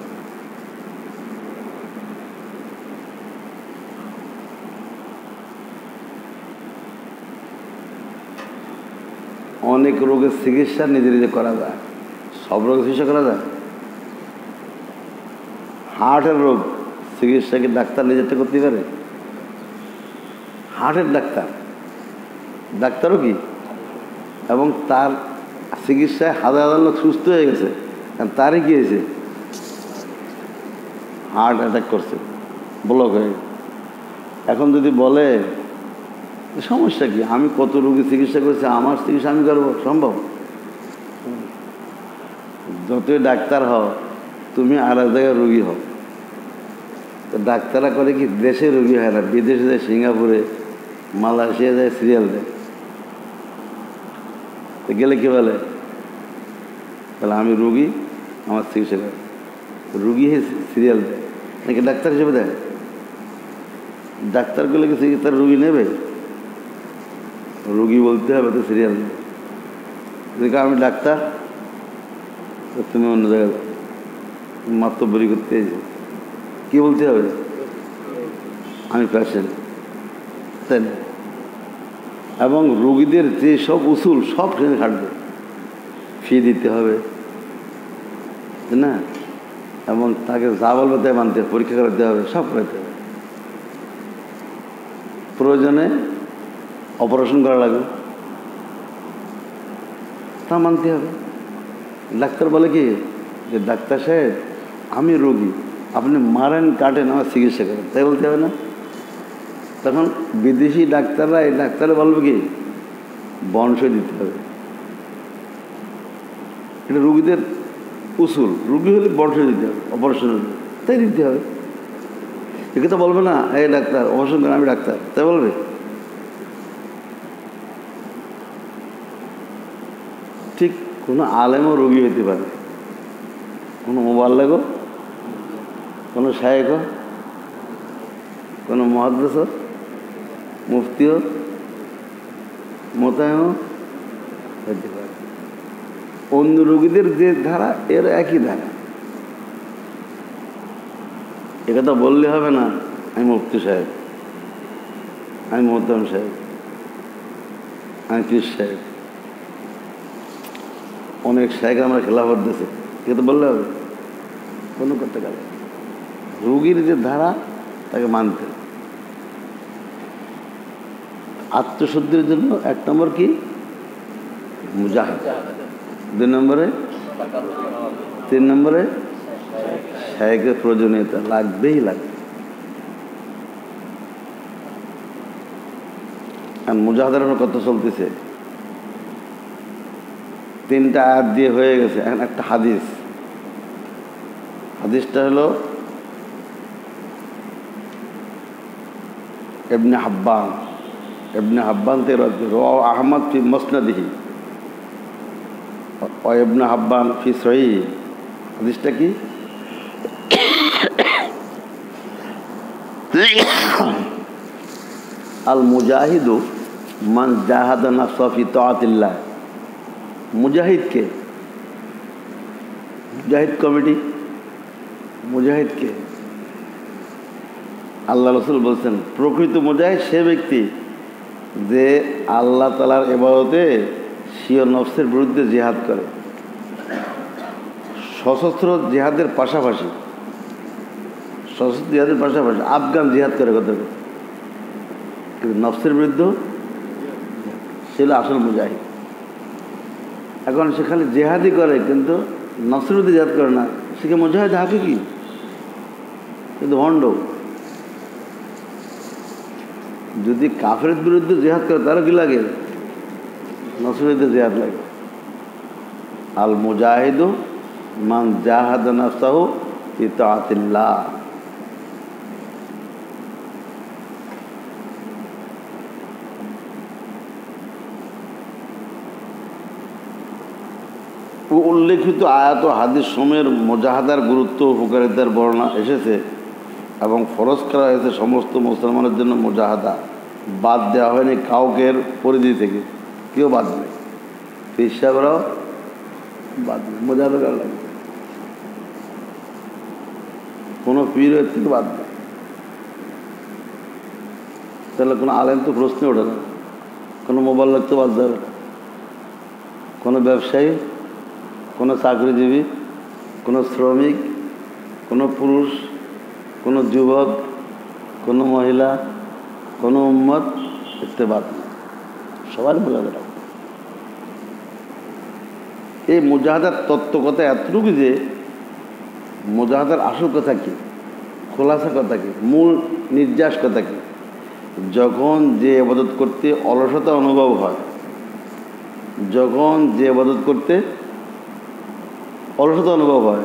অনেক রোগের চিকিৎসা নিজে নিজে করা যায়, সব রোগের চিকিৎসা করা যায়। হার্টের রোগ চিকিৎসা কি ডাক্তার নিজেরটা করতে পারে? হার্টের ডাক্তারও কি, এবং তার চিকিৎসায় হাজার হাজার লোক সুস্থ হয়ে গেছে, কারণ তারই কি হয়েছে? হার্ট অ্যাটাক করছে, ব্লক হয়ে গেছে। এখন যদি বলে সমস্যা কি, আমি কত রোগী চিকিৎসা করেছি, আমার চিকিৎসা আমি করবো, সম্ভব? যতই ডাক্তার হও, তুমি আর এক জায়গায় রোগী হও। তো ডাক্তাররা করে কি দেশে রোগী হয় না, বিদেশে যায়, সিঙ্গাপুরে, মালয়েশিয়া যায়, সিরিয়াল দেয়। তো গেলে কি বলে? তাহলে আমি রোগী, আমার চিকিৎসা করে। রুগী সিরিয়াল দেয় নাকি ডাক্তার হিসেবে দেয়? ডাক্তারগুলো কি চিকিৎসার রুগী নেবে? রুগী বলতে হবে তো সিরিয়াল নেবে। দেখো আমি ডাক্তার, তুমি অন্য জায়গায় মাত্র বরি করতে এসে কী বলতে হবে? আমি পেশেন্ট, তাই না? এবং রুগীদের যে সব উসুল সব সেখানে খাটবে, ফি দিতে হবে, তাই না? এবং তাকে যা বলবে তাই মানতে হবে, পরীক্ষা করাতে হবে, সব করাতে হবে। প্রয়োজনে অপারেশন করা লাগবে, তা মানতে হবে। ডাক্তার বলে কি যে ডাক্তার সাহেব আমি রোগী, আপনি মারেন কাটেন আমার চিকিৎসা করেন, তাই বলতে হবে না? তখন বিদেশি ডাক্তাররা এই ডাক্তারে বলবে কি বংশ দিতে হবে। এটা রুগীদের উসুল, রুগী হলে বংশ দিতে হবে, অপারেশন হলে তাই দিতে হবে। একে তো বলবে না এই ডাক্তার অপারেশন করেন আমি ডাক্তার, তাই বলবে? ঠিক কোনো আলেমও রোগী হইতে পারে, কোনো মোবাল্লেগও, কোনো শায়েখও, কোনো মুহাদ্দিসও, মুফতিও, মোতায়েমও হইতে পারে। অন্য রোগীদের যে ধারা এর একই ধারা। একথা বললে হবে না আমি মুফতি সাহেব, আমি মোহতাম সাহেব, আমি পীর সাহেব, অনেক সাহেব আমরা খেলাফত দিয়েছে, এটা বললে হবে? কোনো করতে গেলে রোগীর যে ধারা তাকে মানতে। আত্মশুদ্ধির জন্য 1 নম্বর কি? মুজাহিদ। 2 নম্বরে, 3 নম্বরে শায়েখের প্রয়োজনীয়তা লাগবেই লাগবে। আর মুজাহাদার কত চলতেছে, 3টা আয়াত দিয়ে হয়ে গেছে। এখন একটা হাদিস, হাদিসটা হলো ইবনে হাব্বান থেকে রাওয়াহু আহমদ ফি মুসনাদিহি ওয়া ইবনে হাব্বান ফি সহিহি। হাদিসটা কি? আল মুজাহিদু মান জাহাদা নাফসাহু ফি তাআতিল্লাহ। মুজাহিদকে, মুজাহিদ কমিটি, মুজাহিদকে আল্লাহ রসুল বলছেন প্রকৃত মুজাহিদ সে ব্যক্তি যে আল্লাহ তাআলার ইবাদতে স্বীয় নফসের বিরুদ্ধে জিহাদ করে। সশস্ত্র জিহাদের পাশাপাশি, সশস্ত্র জিহাদের পাশাপাশি আফগান জিহাদ করে কথা, কিন্তু নফসের বিরুদ্ধে সে হলো আসল মুজাহিদ। এখন সেখানে জেহাদি করে কিন্তু নফসের বিরুদ্ধে জিহাদ করে না, সেখানে মুজাহিদ হাকিকি কিন্তু ভণ্ড। যদি কাফের বিরুদ্ধে জিহাদ করে তারও কি লাগে? নফসের বিরুদ্ধে জিহাদ লাগে। আল মুজাহিদু মান জাহাদা নাফসাহু ফি তাআতিল্লাহ। উল্লেখিত আয়াত ও হাদিস সমূহের মুজাহাদার গুরুত্ব উপকারিতার বর্ণনা এসেছে এবং ফরজ করা হয়েছে সমস্ত মুসলমানের জন্য মুজাহাদা। বাদ দেওয়া হয়নি কাউকের পরিধি থেকে, কেউ বাদ নেই, পীর সাহেবরাও বাদ নেই, মুজাহাদা করা লাগবে, কোনো পীরের থেকে বাদ নেই। তাহলে কোনো আলেম তো প্রশ্ন ওঠে না, কোনো মোবাল্লিগ তো বাদ যাবে না, কোনো ব্যবসায়ী, কোনো চাকরিজীবী, কোনো শ্রমিক, কোনো পুরুষ, কোনো যুবক, কোনো মহিলা, কোনো উম্মত ইত্তেবাদ না, সবার মুজাহাদা। এই মুজাহাদার তত্ত্ব কথা এতটুকু যে মুজাহাদার আসল কথা কি, খোলাসা কথা কি, মূল নির্যাস কথা কি। যখন যে ইবাদত করতে অলসতা অনুভব হয়, যখন যে ইবাদত করতে অলসতা অনুভব হয়,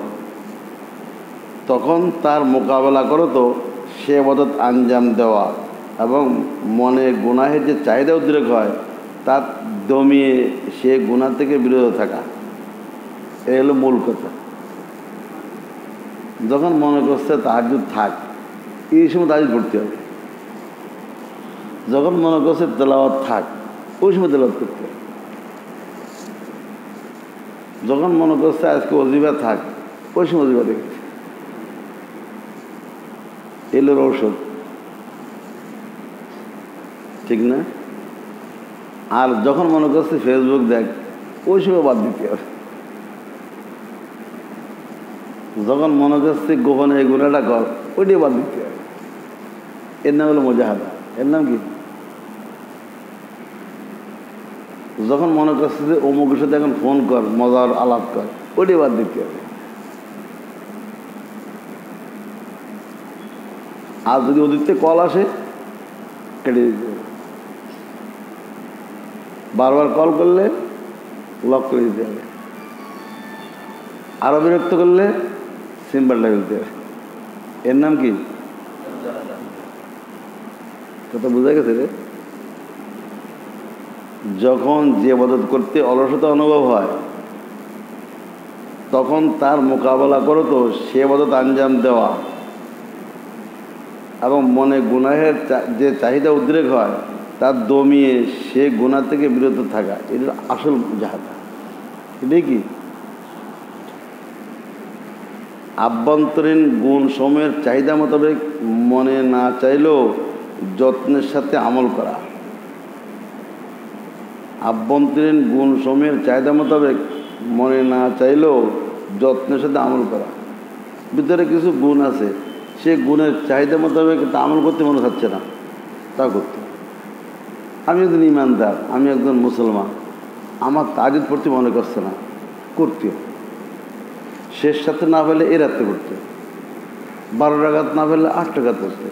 তখন তার মোকাবেলা করো তো সে ইবাদত আঞ্জাম দেওয়া এবং মনে গুনাহের যে চাহিদা উদ্রেক হয় তা দমিয়ে সে গুনাহ থেকে বিরত থাকা, এই হলো মূল কথা। যখন মনে করছে তাহাজ্জুদ থাক, এই সময় তাহাজ্জুদ পড়তে হবে। যখন মনে করছে তেলাওয়াত থাক, ওই সময় তেলাওয়াত করতে হবে। যখন মনে করছে আজকে ওজিফা থাক, ওই সময় ওজিফা দেখেছে। এলোর ঔষধ, ঠিক না? আর যখন মনে করছে ফেসবুক দেখ, ওই সময় বাদ দিতে হবে। যখন মনে করছে গোপনে এই গুনাহটা কর, ওইটাই বাদ দিতে হবে। এর নাম হলো মুজাহাদা। এর নাম কি? যখন মনে করছে যে অমুকের সাথে এখন ফোন কর, মজার আলাপ কর, ওইটাই বাদ দিতে হবে। আর যদি ওদিক থেকে কল আসে, কেটে দিতে হবে। বারবার কল করলে লক করে দিতে হবে। আরো বিরক্ত করলে সিম্বারটা ফেলতে হবে। এর নাম কি? কথা বোঝা গেছে রে? যখন যে ইবাদত করতে অলসতা অনুভব হয়, তখন তার মোকাবেলা করো তো সে ইবাদত আঞ্জাম দেওয়া এবং মনে গুনাহের যে চাহিদা উদ্রেক হয় তা দমিয়ে সে গুনাহ থেকে বিরত থাকা, এটা আসল মুজাহাদা। এটাই কি? আভ্যন্তরীণ গুণ সমূহের চাহিদা মোতাবেক মনে না চাইলেও যত্নের সাথে আমল করা। আভ্যন্তরীণ গুণ সমূহের চাহিদা মোতাবেক মনে না চাইলেও যত্নের সাথে আমল করা। ভিতরে কিছু গুণ আছে, সে গুণের চাহিদা মোতাবেক আমল করতে মনে হচ্ছে না, তা করতে। আমি একজন ইমানদার, আমি একজন মুসলমান, আমার তাজিদ পড়তে মনে করছে না, করতে শেষ সাথে না পেলে এ রাত্রে করতে, 12 রাকাত না পেলে 8 রাকাত করতে,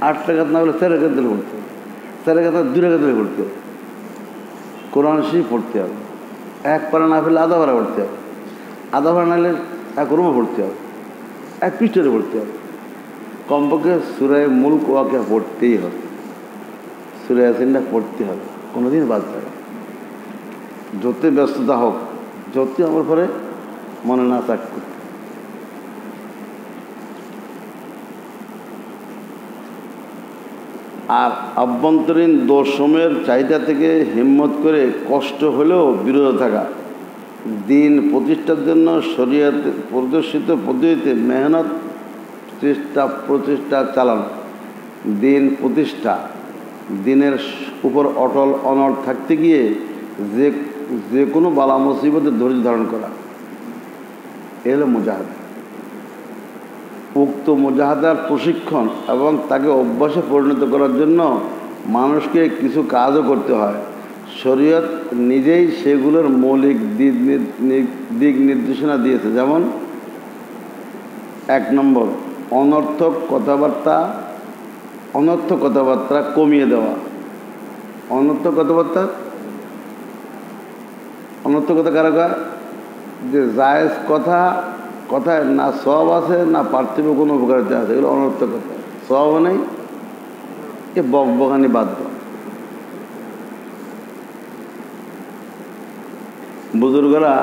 8 রাকাত না পেলে 4 রাকাত দিলে করতে, 4 রাকাত 2 রাকাত দিলে করতে। কোরআন শরীফ পড়তে হবে, 1 পারা না পেলে আধা পারা পড়তে হবে, আধা পারা না হলে 1 রুমে পড়তে হবে, 1 পৃষ্ঠে পড়তে হবে। কমপক্ষে সূরা মুলক ওয়াকিয়া পড়তেই হবে, সূরা ইয়াসিনটা পড়তে হবে, কোনোদিন বাদ যাবে। যতই ব্যস্ততা হোক, যতই আমার পরে মনে না চাক করতে। আর আভ্যন্তরীণ দোষমের চাহিদা থেকে হিম্মত করে কষ্ট হলেও বিরত থাকা। দিন প্রতিষ্ঠার জন্য শরীয়তে প্রদর্শিত পদ্ধতিতে মেহনত প্রচেষ্টা চালানো। দিন প্রতিষ্ঠা, দিনের উপর অটল অনড় থাকতে গিয়ে যে কোনো বালা মুসিবতে ধৈর্য ধারণ করা, এ হলো মুজাহাদা। উক্ত মুজাহাদার প্রশিক্ষণ এবং তাকে অভ্যাসে পরিণত করার জন্য মানুষকে কিছু কাজও করতে হয়। শরীয়ত নিজেই সেগুলোর মৌলিক দিক নির্দেশনা দিয়েছে। যেমন 1 নম্বর, অনর্থক কথাবার্তা কমিয়ে দেওয়া। অনর্থক কথা কারা কয়? যে জায়েজ কথায় না সওয়াব আছে, না পার্থিব কোনো উপকারিতা আছে, এগুলো অনর্থক কথা। সওয়াব নেই, এ বকবকানি বাদ দাও। বুজুর্গরা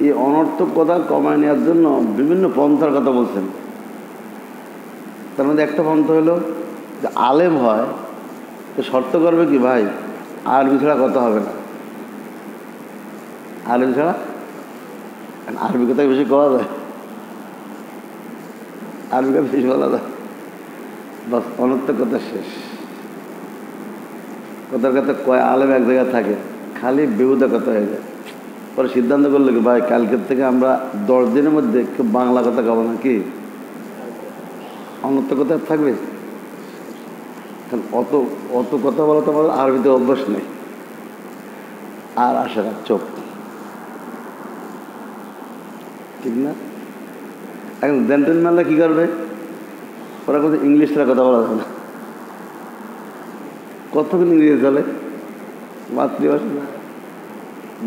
এই অনর্থক কথা কমায় নেওয়ার জন্য বিভিন্ন পন্থার কথা বলছেন। তার মধ্যে একটা পন্থা হলো যে আলেম হয় তো শর্ত করবে কি, ভাই আরবি ছাড়া কথা হবে না, আরবি ছাড়া। আরবি কথা বেশি কওয়া যায়, আরবি কথা বেশি বলা যায়, বাস অনর্থক কথা শেষ। কথার কথা কয় আলেম এক জায়গায় থাকে, খালি বেহুদা কথা হয়ে যায়। পরে সিদ্ধান্ত করলো কি, ভাই কালকের থেকে আমরা 10 দিনের মধ্যে কেউ বাংলা কথা খাবো না, কি অনর্থক কথা থাকবে। অত কথা বলা তো আমাদের আরবিতে অভ্যাস নেই। আর আসে না, চোখ, ঠিক না? এখন ডেন্টাল মেলা কী করবে? ওরা কিন্তু ইংলিশ ছাড়া কথা বলা যাবে না। কতক্ষণ ইংরেজি চলে, মাতৃভাষা না,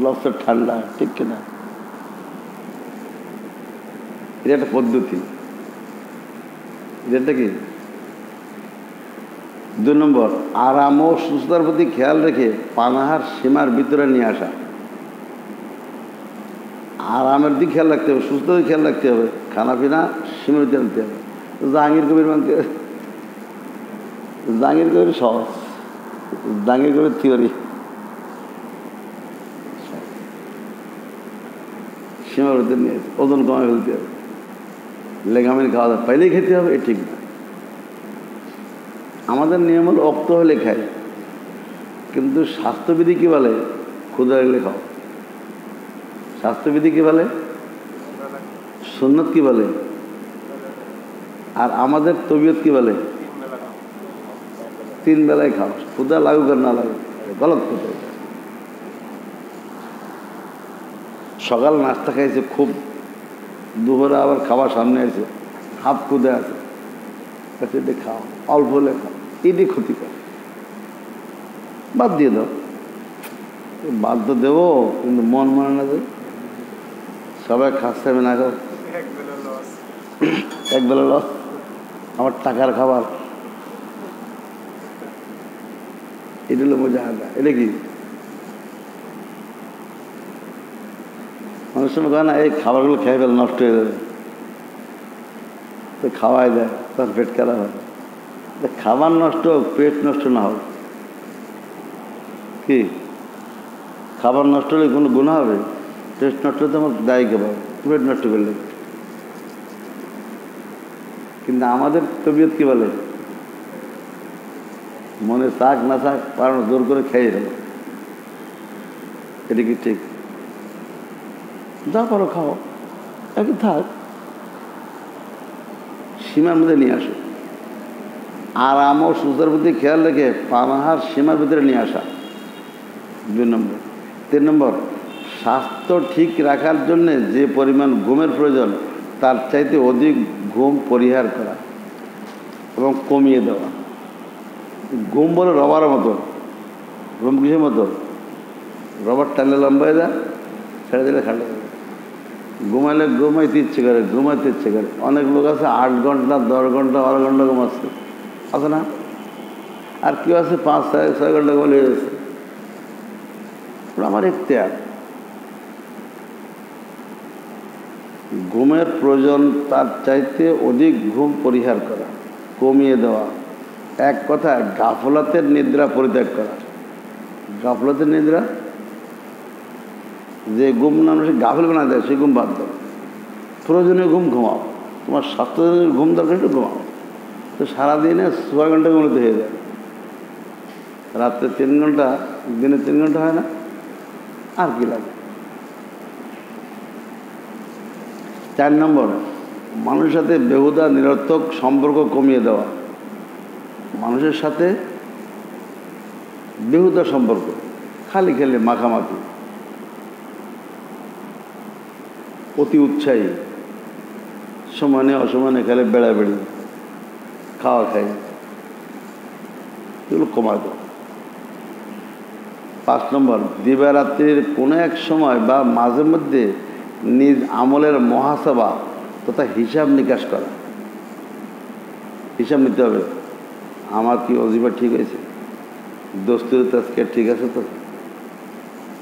লসের ঠান্ডা, ঠিক কিনা? এটা একটা পদ্ধতি। এটা কি? 2 নম্বর, আরাম ও সুস্থতার প্রতি খেয়াল রেখে পানাহার সীমার ভিতরে নিয়ে আসা। আরামের দিকে খেয়াল রাখতে হবে, সুস্থতার দিকে খেয়াল রাখতে হবে, খানা পিনা সীমার ভিতরে আনতে হবে। জাহাঙ্গীর কবির মানতে, জাহাঙ্গীর কবির সহজ, জাহাঙ্গীর কবির থিওরি। সীমার ভিতরে নিয়ে ওজন কমে ফেলতে হবে, লেগামিন খাওয়া দাওয়া পাইলেই খেতে হবে, এ ঠিক না। আমাদের নিয়ম হল অক্ত হলে খাই, কিন্তু স্বাস্থ্যবিধি কী বলে? ক্ষুধা লাগলে খাও। স্বাস্থ্যবিধি কী বলে? সুন্নত কী বলে? আর আমাদের তবিয়ত কী বলে? 3 বেলায় খাও, ক্ষুধা লাগুক আর না লাগুক। গলত কথা। সকাল নাস্তা খাইছে খুব, দুপুরে আবার খাবার সামনে আছে, হাফ ক্ষুধা আছে, এটা খাও, অল্প হলে খাও, এটি ক্ষতি করে, বাদ দিয়ে দাও। বাদ তো দেবো, কিন্তু মন মানে না যে সবাই খাচ্ছে, আমি না খাও, একবেলা লস, আমার টাকার খাবার। এটা হলো মুজাহাদা। এটা কি? অনেক সময় কয় না, এই খাবারগুলো খেয়ে ফেলে নষ্ট হয়ে যাবে, তো খাওয়াই দেয়, তার পেট খারাপ হয়। খাবার নষ্ট হোক, পেট নষ্ট না হোক, কি খাবার নষ্ট হলে কোনো গুনাহ হবে? টেস্ট নষ্ট হতে আমার দায়ী কে পাবো, পেট নষ্ট করলে। কিন্তু আমাদের তবিয়ত কি বলে, মনে থাক না থাক কারণ জোর করে খেয়ে দেবো। এটা কি ঠিক? যা পারো খাও, একই থাক, সীমার মধ্যে নিয়ে আসো। আর আমার সুস্থের প্রতি খেয়াল রেখে পানাহার সীমার ভিতরে নিয়ে আসা 2 নম্বর। 3 নম্বর, স্বাস্থ্য ঠিক রাখার জন্যে যে পরিমাণ ঘুমের প্রয়োজন তার চাইতে অধিক ঘুম পরিহার করা এবং কমিয়ে দেওয়া। ঘুম বলে রবারের মতো, ঘুম কিসের মতো? রবার টানলে লম্বা হয়ে যায়, ছেড়ে দিলে খাটে। ঘুমাইলে ঘুমাইতে ইচ্ছে করে, ঘুমাইতে ইচ্ছে করে। অনেক লোক আছে 8 ঘন্টা 10 ঘন্টা 12 ঘন্টা ঘুমাচ্ছে, আছে না? আর কেউ আছে 5-6 ঘন্টা ঘুমিয়ে যাচ্ছে। আমার ইখতিয়ার। ঘুমের প্রয়োজন তার চাইতে অধিক ঘুম পরিহার করা, কমিয়ে দেওয়া। এক কথা, গাফলাতের নিদ্রা পরিত্যাগ করা। গাফলাতের নিদ্রা, যে ঘুম মানুষ গাফল বানা দেয় সেই ঘুম বাদ দাও। প্রয়োজনীয় ঘুম ঘুমাও, তোমার স্বাস্থ্যজনীয় ঘুম দরকার একটু ঘুমাও। তো সারাদিনে 6 ঘন্টা ঘুমোতে হয়ে যায়, রাত্রে 3 ঘন্টা, দিনে 3 ঘন্টা হয় না? আর কি লাগে? 4 নম্বর, মানুষের সাথে বেহুদা নিরর্থক সম্পর্ক কমিয়ে দেওয়া। মানুষের সাথে বেহুদা সম্পর্ক, খালি খেলে মাখামাখি, অতি উৎসাহী, সমানে অসমানে খেলে বেড়াবেড়ি, খাওয়া খাই, এগুলো কমায় দেওয়া। 5 নম্বর, দিবারাত্রির কোনো এক সময় বা মাঝে মধ্যে নিজ আমলের মহাসভা তথা হিসাব নিকাশ করা। হিসাব নিতে হবে, আমার কি অজিফা ঠিক হয়েছে, দস্তুর তাজকির ঠিক আছে তো,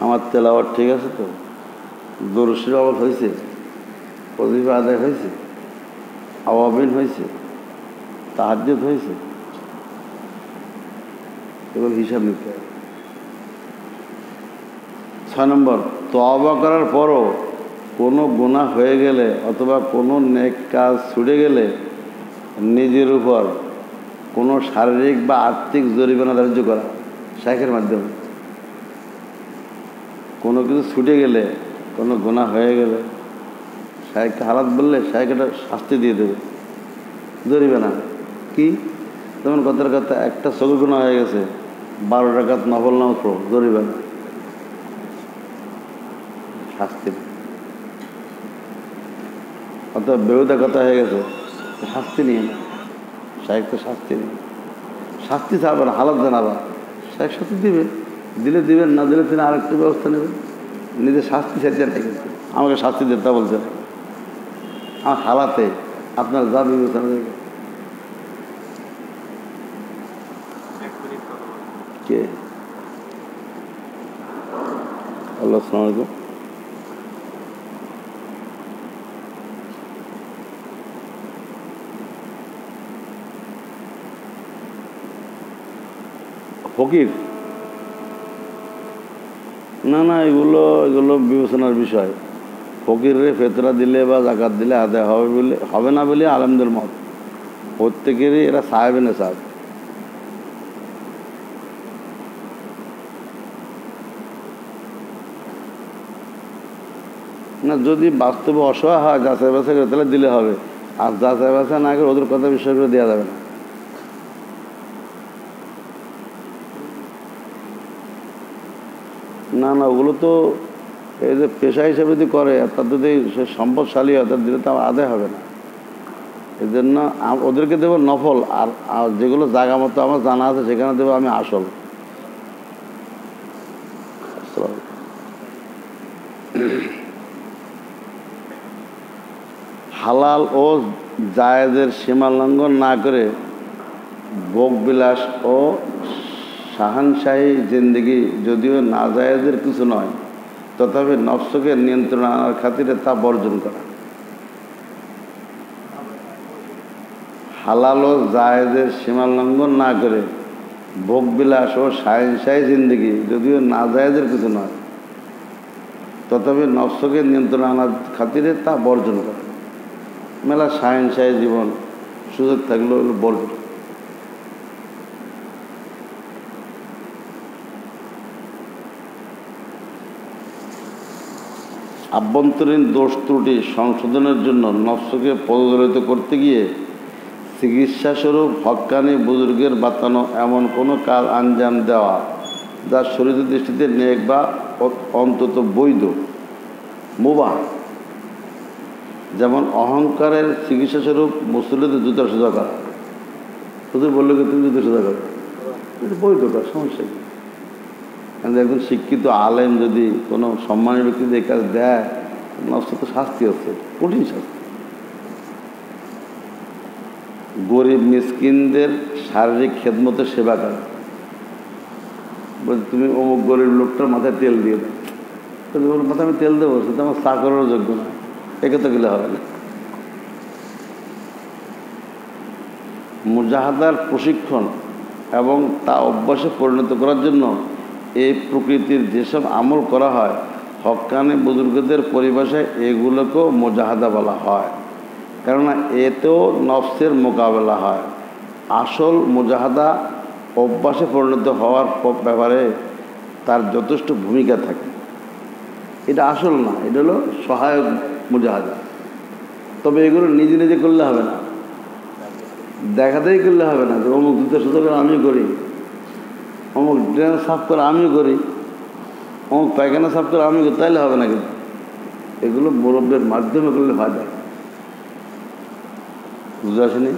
আমার তেলাওয়াত ঠিক আছে তো, দরুদ শরীফ আমল হয়েছে, অজিফা আদায় হয়েছে, আওয়াবিন হয়েছে, তাহাজ্জুদ হয়েছে, এগুলো হিসাব নিতে হবে। 6 নম্বর, তওবা করার পরও কোনো গুনাহ হয়ে গেলে অথবা কোনো নেক কাজ ছুটে গেলে নিজের উপর কোনো শারীরিক বা আর্থিক জরিমানা ধার্য করা শাইখের মাধ্যমে। কোনো কিছু ছুটে গেলে, কোনো গুনাহ হয়ে গেলে শাইখকে হালাত বললে শাইখ এটা শাস্তি দিয়ে দেবে, জরিমানা। কি? যেমন কথার কথা, একটা সগীর গুনাহ হয়ে গেছে, 12 রাকাত নফল নামাজ পড়ো, জরিমানা, শাস্তি। অর্থাৎ বেহুদা কথা হয়ে গেছে, শাস্তি নিয়ে না, শাইখ তো শাস্তি নেই, শাস্তি চাবে না, হালাত জানাবা, শাইখ শাস্তি দিবে, দিলে দিবেন, না দিলে তিনি আরেকটু ব্যবস্থা নেবেন। নিজের শাস্তি চাইতে নাই, কিন্তু আমাকে শাস্তি দিতে বলছে না, আমার হালাতে আপনার যা বিবেচনা দেবে। কে? আল্লাহ, আসসালামু আলাইকুম। ফকির না, না, এগুলো বিবেচনার বিষয়। ফকিরে ফেতরা দিলে বা জাকাত দিলে আদায় হবে না বলে আলেমদের মত। প্রত্যেকেরই এরা সাহেব না সাহেব। না, যদি বাস্তবে অসহায় হয় যাচাই বাছাই করে তাহলে দিলে হবে, আর যাচাই বাছাই না করে ওদের কথা বিশ্বাস করে দেওয়া যাবে না। না, না, ওগুলো তো এই যে পেশা হিসেবে যদি করে, তার যদি সে সম্পদশালী হয়, তার দিলে তো আদায় হবে না। এই জন্য ওদেরকে দেবো নফল, আর যেগুলো জায়গা মতো আমার জানা আছে সেখানে দেবো আমি আসল। হালাল ও জায়েজের সীমা লঙ্ঘন না করে ভোগবিলাস ও শাহানশাহী জিন্দেগি যদিও নাজায়েজের কিছু নয়, তথাপি নফসকে নিয়ন্ত্রণ আনার খাতিরে তা বর্জন করা। হালাল ও জায়েজের সীমা লঙ্ঘন না করে ভোগবিলাস ও শাহানশাহী জিন্দেগি যদিও নাজায়েজের কিছু নয়, তথাপি নফসকে নিয়ন্ত্রণে আনার খাতিরে তা বর্জন করে। মেলা শাহেনশাহী জীবন, সুযোগ থাকলেও এগুলো বর্জন। আভ্যন্তরীণ দোষ ত্রুটি সংশোধনের জন্য নফসকে পদদলিত করতে গিয়ে চিকিৎসাস্বরূপ হক্কানি বুজুর্গের বাতানো এমন কোনো কাজ আঞ্জাম দেওয়া যা শরীরের দৃষ্টিতে নেক বা অন্তত বৈধ, মুবাহ। যেমন অহংকারের চিকিৎসাস্বরূপ মুসল্লিদের জুতা সোজা করা। হুজুর বললো কি তুমি জুতা সোজা করো, এটা বৈধ কাজ, সমস্যা কি? কিন্তু একজন শিক্ষিত আলেম যদি কোনো সম্মানের ব্যক্তিদের এই কাজ দেয়, নফস তো শাস্তি হচ্ছে, কঠিন শাস্তি। গরিব মিসকিনদের শারীরিক খেদমতের সেবা করা। বলছি তুমি অমুক গরিব লোকটার মাথায় তেল দিয়ে দাও, ওর মাথায় আমি তেল দেবো, সেটা আমার চা করার যোগ্য না, একে তো গেলে হবে না। মুজাহাদার প্রশিক্ষণ এবং তা অভ্যাসে পরিণত করার জন্য এই প্রকৃতির যেসব আমল করা হয়, হক্কানি বুজুর্গদের পরিভাষায় এগুলোকেও মুজাহাদা বলা হয়, কেননা এতেও নফসের মোকাবেলা হয়। আসল মুজাহাদা অভ্যাসে পরিণত হওয়ার ব্যাপারে তার যথেষ্ট ভূমিকা থাকে। এটা আসল না, এটা হলো সহায়ক মুজাহাদা। তবে এগুলো নিজে নিজে করলে হবে না, দেখাতেই করলে হবে না। অমুক জুতা সোজা করে আমি করি, অমুক ড্রেন সাফ করে আমিও করি, অমুক পায়খানা সাফ করে আমি করি, তাইলে হবে না। কিন্তু এগুলো মুরব্বির মাধ্যমে করলে হয় যায়। বুঝতে আসেনি?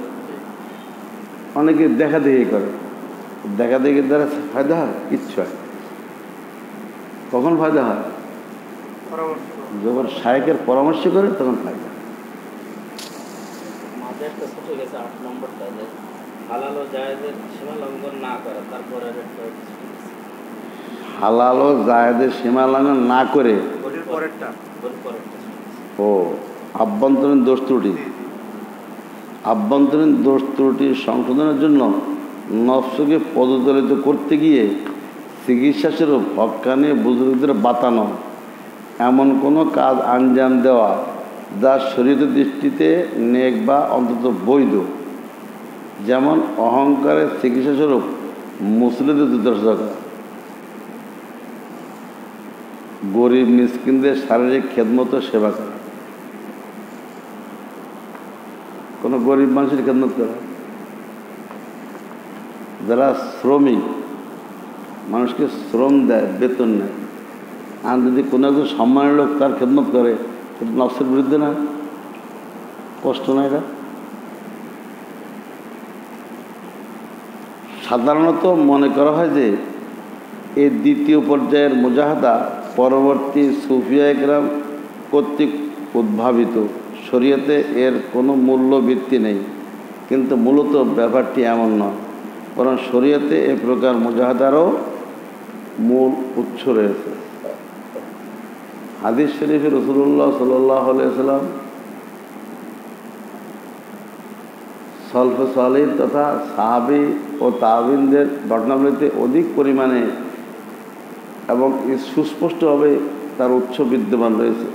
অনেকে দেখা দেখি করে, দেখা দেখি দ্বারা ফায়দা হয়, কিচ্ছু হয়। কখন ফায়দা হয়? যখন শায়েখের পরামর্শ করে তখন ফায়দা। হালাল ও জায়েজের সীমা লঙ্ঘন না করে ও আভ্যন্তরীণ দোষ ত্রুটি, আভ্যন্তরীণ দোষ ত্রুটি সংশোধনের জন্য নফসকে পদদলিত করতে গিয়ে চিকিৎসাস্বরূপ হক্কানি বুজুর্গদের বাতানো এমন কোনো কাজ আঞ্জাম দেওয়া যা শরীয়তের দৃষ্টিতে নেক বা অন্তত বৈধ। যেমন অহংকারের চিকিৎসাস্বরূপ মুসলিদের জুতা সোজা করা, গরিব মিসকিনদের শারীরিক খেদমত সেবা করা। কোনো গরিব মানুষের খেদমত করা, যারা শ্রমিক, মানুষকে শ্রম দেয়, বেতন নেয়, আর যদি কোনো একজন সম্মানের লোক তার খেদমত করে, এটা নফসের বিরুদ্ধে না? কষ্ট না এটা? সাধারণত মনে করা হয় যে এই দ্বিতীয় পর্যায়ের মুজাহাদা পরবর্তী সুফিয়া একরাম কর্তৃক উদ্ভাবিত। শরীয়তে এর কোনো মূল্য ভিত্তি নেই, কিন্তু মূলত ব্যাপারটি এমন নয়, বরং শরীয়তে এ প্রকার মুজাহাদারও মূল উৎস রয়েছে। হাদিস শরীফে রাসূলুল্লাহ সাল্লাল্লাহু আলাইহি ওয়াসাল্লাম সলফে সালেহ তথা সাহাবী ও তাবিনদের ঘটনাবলিতে অধিক পরিমাণে এবং সুস্পষ্টভাবে তার উৎস বিদ্যমান রয়েছে।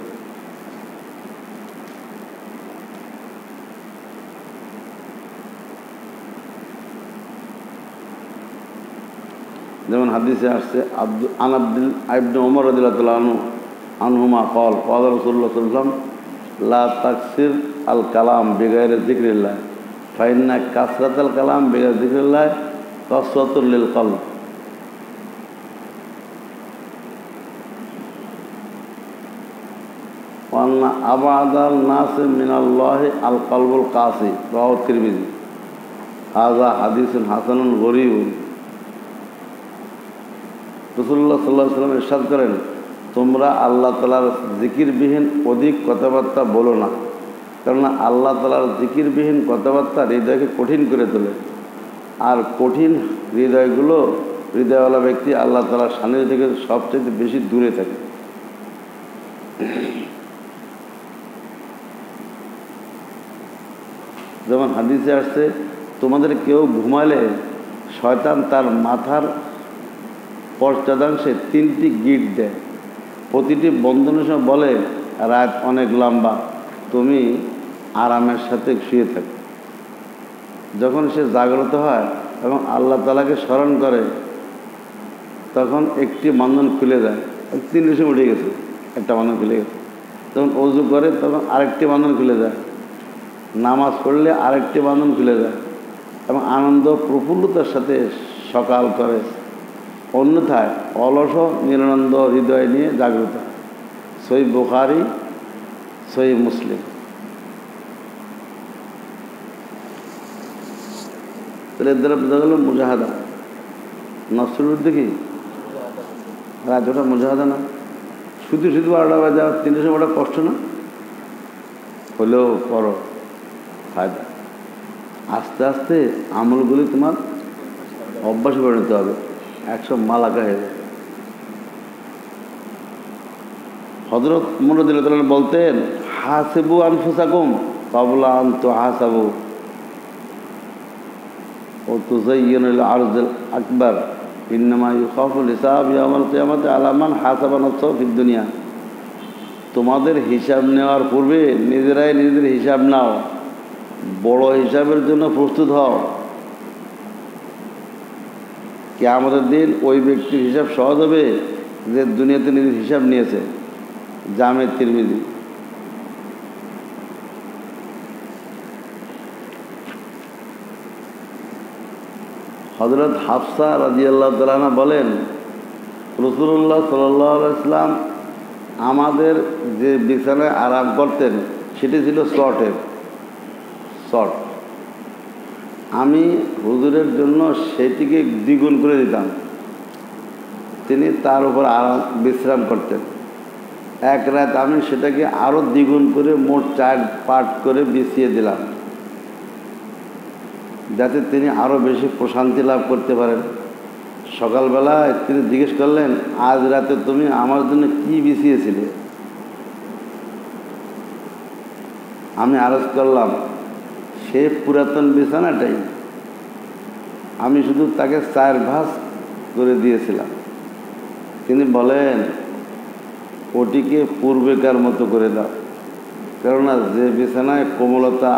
যেমন হাদিসে আসছে আন ইবনে ওমর রাদিয়াল্লাহু আনহুমা قال قال رسول الله صلى الله عليه وسلم لا تكثر الكلام بغير ذكر الله فإن كثرة الكلام بغير ذكر الله قسوة للقلب। وأن أبعد الناس من الله القلب القاسي رواه الترمذي هذا حديث حسن غريب। রাসূলুল্লাহ সাল্লাল্লাহু আলাইহি ওয়াসাল্লাম ইরশাদ করেন, তোমরা আল্লাহ তাআলার জিকিরবিহীন অধিক কথাবার্তা বলো না, কারণ আল্লাহ তাআলার জিকিরবিহীন কথাবার্তা হৃদয়কে কঠিন করে তোলে, আর কঠিন হৃদয়ওয়ালা ব্যক্তি আল্লাহ তাআলার সান্নিধ্য থেকে সবচেয়ে বেশি দূরে থাকে। যেমন হাদিসে আসছে, তোমাদের কেউ ঘুমালে শয়তান তার মাথার পশ্চাদাংশে 3টি গিট দেয়, প্রতিটি বন্ধনের সময় বলে রাত অনেক লম্বা, তুমি আরামের সাথে শুয়ে থাকো। যখন সে জাগ্রত হয় এবং আল্লাহ তাআলাকে স্মরণ করে তখন একটি বন্ধন খুলে যায়। 3 সময় উঠে গেছে, একটা বন্ধন খুলে গেছে। যখন অজু করে তখন আরেকটি বন্ধন খুলে যায়, নামাজ পড়লে আরেকটি বন্ধন খুলে যায় এবং আনন্দ প্রফুল্লতার সাথে সকাল করে। অন্যথায় অলস নিরানন্দ হৃদয় নিয়ে জাগ্রত। সহিহ বুখারী, সহিহ মুসলিম। তাহলে এর দ্বারা বোঝা গেল মুজাহাদা নফসের বিরুদ্ধে কি রাত ওটা মুজাহাদা না। শুধু শুধু 12টা বাজে 3 সময় ওটা কষ্ট না হলেও করো, ফায়দা। আস্তে আস্তে আমলগুলি তোমার অভ্যাসে পরিণত হবে, 100 মালাকা হয়ে যাবে। হযরত ওমর রাদিয়াল্লাহু তাআলা বলতেন, হাসিবু আনফুসাকুম ক্বাবলা আন তুহাসাবু ও তুযায়্যিনুল আরজুল আকবার ইন্নামা ইউখাফুল হিসাব ইয়াউমাল কিয়ামাতি আলা মান হাসাবা নাফসাহু ফিদ দুনিয়া। তোমাদের হিসাব নেওয়ার পূর্বে নিজেরাই নিজেদের হিসাব নাও, বড় হিসাবের জন্য প্রস্তুত হও। কিয়ামতের দিন ওই ব্যক্তির হিসাব সহজ হবে যে দুনিয়াতে নিজের হিসাব নিয়েছে। জামে তিরমিজি। হযরত হাফসা রাদিয়াল্লাহু তাআলা আনহা বলেন, রাসূলুল্লাহ সাল্লাল্লাহু আলাইহি ওয়াসাল্লাম আমাদের যে বিছানায় আরাম করতেন সেটি ছিল শর্ট। আমি হুজুরের জন্য সেটিকে দ্বিগুণ করে দিতাম। তিনি তার উপর আরাম বিশ্রাম করতেন। এক রাত আমি সেটাকে আরও দ্বিগুণ করে মোট 4 পার্ট করে বিছিয়ে দিলাম, যাতে তিনি আরও বেশি প্রশান্তি লাভ করতে পারেন। সকালবেলায় তিনি জিজ্ঞেস করলেন, আজ রাতে তুমি আমার জন্য কি বিছিয়েছিলে? আমি আরজ করলাম, সে পুরাতন বিছানাটাই, আমি শুধু তাকে 4 ভাঁজ করে দিয়েছিলাম। তিনি বলেন, ওটিকে পূর্বেকার মতো করে দাও, কেননা যে বিছানায় কোমলতা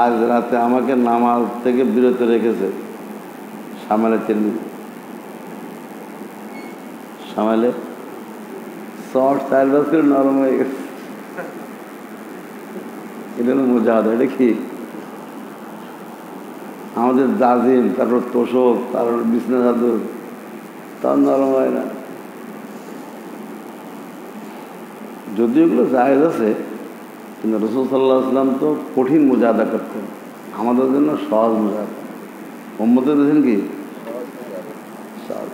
আজ রাতে আমাকে নামাজ থেকে বিরত রেখেছে। সামালে শর্ট 4 ভাঁজ করে নরম হয়ে গেছে। এটা হলো মুজাহাদা। এটা কি আমাদের জাজিম, তারপর তোষক, তারপর বিছনা চাদর, তার নরম হয় না। যদিও এগুলো জায়েজ আছে, কিন্তু রাসূল সাল্লাল্লাহু আলাইহি ওয়াসাল্লাম তো কঠিন মুজাহাদা করতেন, আমাদের জন্য সহজ মুজাহাদা। উম্মতের দেখেন কি সহজ।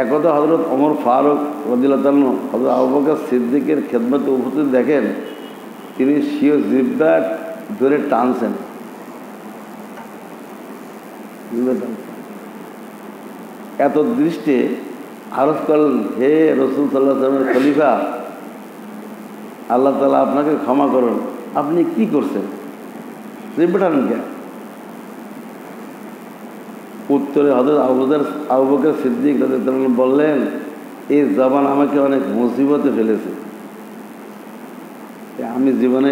একদা হযরত ওমর ফারুক রাদিয়াল্লাহু তাআলা হযরত আবু বকর সিদ্দিকের খেদমতে উপস্থিত দেখেন, তিনি স্বীয় জিহ্বা ধরে টানছেন। এত দৃষ্টি আরজ করলেন, হে রাসূল সাল্লাল্লাহু আলাইহি ওয়াসাল্লামের খলিফা, আল্লাহ তাআলা আপনাকে ক্ষমা করুন, আপনি কি করছেন? জিহ্বা টানেন কেন? উত্তরে হযরত আবু বকর সিদ্দিক রাদিয়াল্লাহু তাআলা বললেন, এই জবান আমাকে অনেক মুসিবতে ফেলেছে। আমি জীবনে